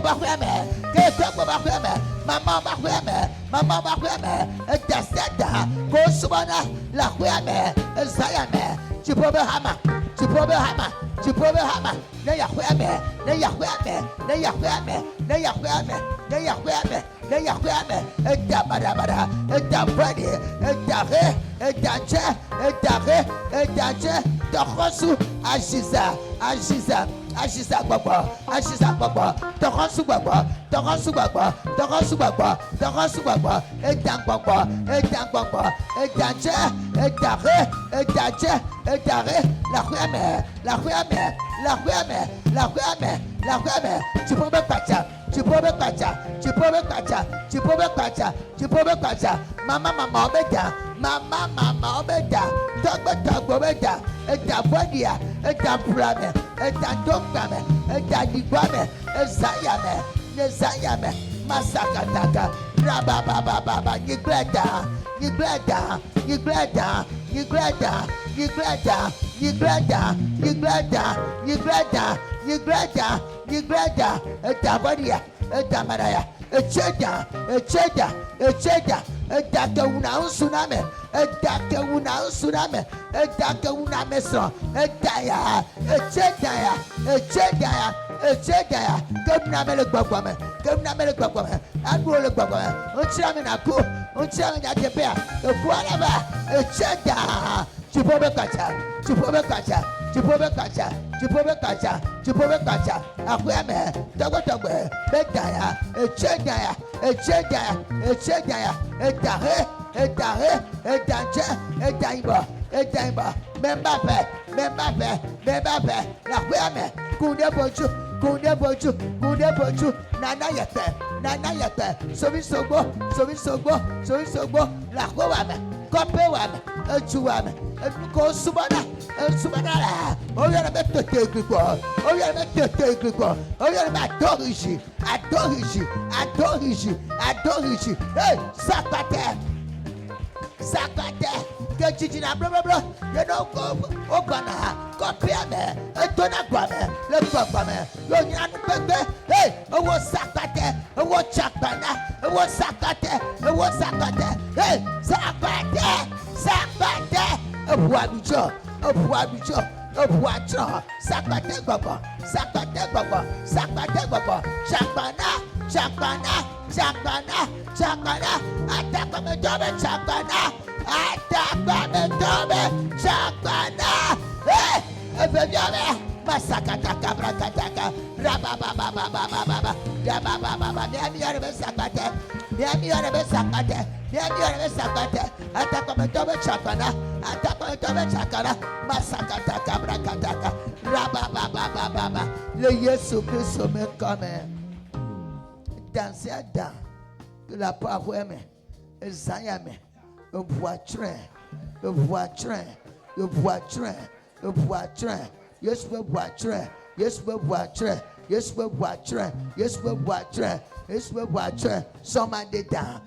Speaker 5: about Maman Bakweme, Maman Bakweme, et Daseta, Kosumana, La Kweme, Zayame, Chipobehama, Chipobehama, Chipobehama, Neyakweme, Neyakweme, Neyakweme, Neyakweme, Neyakweme, Neyakweme, et Dabarabara, et Dabadi, et Dare, et Dache, et Dare, et Dache, Tokosu, Ajiza, Ajiza. Ajiza Baba, Ajiza Baba, Toransu Baba, Toransu Baba, Toransu Baba, Toransu Baba, et Baba, et Baba, et Dache, et Dare, et Dache, et Dare, la Ruame, la Ruame, la Ruame, la Ruame, la Ruame, tu peux me pacha, tu peux me pacha, tu peux me pacha, tu peux me pacha, tu peux me pacha, Maman, Maman, Obeda, Maman, Maman, Obeda, Togbo, Obeda, et Dabodia, et Dabrame, et Dantokame, et Dadibame, et Zayame, et Zayame, Masakataka, Rabababa, Nigleda, Nigleda, Nigleda, Nigleda, Nigleda, Nigleda, Nigleda, Nigleda, Nigleda, Nigleda, et Dabodia, et Damaraya, et Cheda, et Cheda, et Cheda, et Dakauna Tsunami, et Dakauna Tsunami, et Dakauna Messon, et Daya, et Chedaya, et Chedaya, et Chedaya, comme Namel Babame, comme Namel Babame, and roll Babame, Uchaminaku, Uchaminatepea, the Guanaba, et Cheda, Chupobekacha, Chupobekacha, Chupobekacha, Chupobekacha, Chupobekacha, Aquame, Togotobe, Bedaya, et Chedaya, et Chedaya, et Chedaya, et Dare, et Dare, et Danje, et Daimba, et Daimba, Membape, Membape, Membape, la Guame, Kunde Boju, Kunde Boju, Kunde Boju, Nana Yate, Sovisogo, la Guame, Copewame, Chuame, Kosubana, Subana, oh, you're a better take you, oh, you're a better take you, oh, you're a better Adorishi, hey, Sakate, Gajina, blah, blah, you know, Ogana, Copiame, a Tonagame, Le Papa, Yon, hey, oh, was Sakate, oh, what Chapana, oh, was Sakate, oh, what Sakate, hey, Sakate, a Wabijo, a Wabijo. Wacho, Sakate Baba, Chapana, Atakame Dobe Chapana, hey, Ebebiame, Masakata Kabrakataka, Rababa, Sakate, Atakame Dobe Chapana, Masakata Kabrakataka, Rababa, le Yesu Christ me comme. Danser dans la parole, Zayame, le voiture, yes, we voiture, somebody down,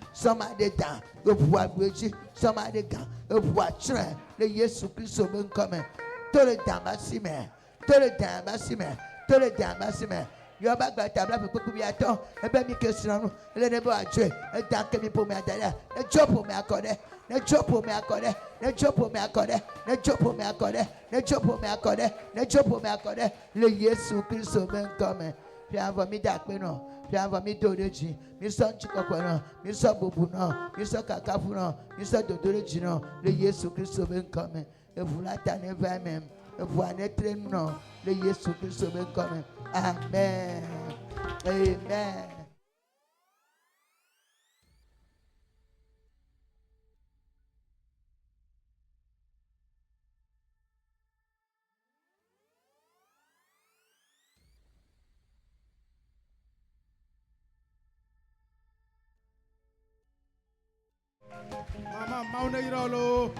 Speaker 5: le voiture, somebody down, le voiture, le Yesu Christ me comme. Tout le temps, you are back by Tabla for Kubiato, a baby Kisran, a little boy, a dark me for me, a chop for me, I call it, a chop for me, I call it, a chop for me, I call it, a chop for me, I call it, a chop for me, I call it, a chop for me, I call it, le Yesu Christ men come. You have a me dark winnow, you have a me doji, Miss Chicoquano, Miss Bubuno, Miss Cacafuno, Miss Dodorigino, le Yesu Christ men come. If we like that, never men, if we are not trained, no, le Yesu Christ men come. Amen. Amen.
Speaker 1: Mama, Mauna Irolo.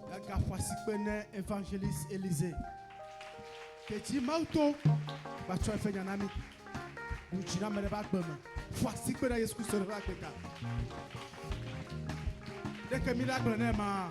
Speaker 1: La Gafasipene évangéliste Élysée. Keti Mauto, Bacho Fenyanami. Uchina Merebakbama. Fasipena Yesu Sorakeka. Dès que miracle n'est pas.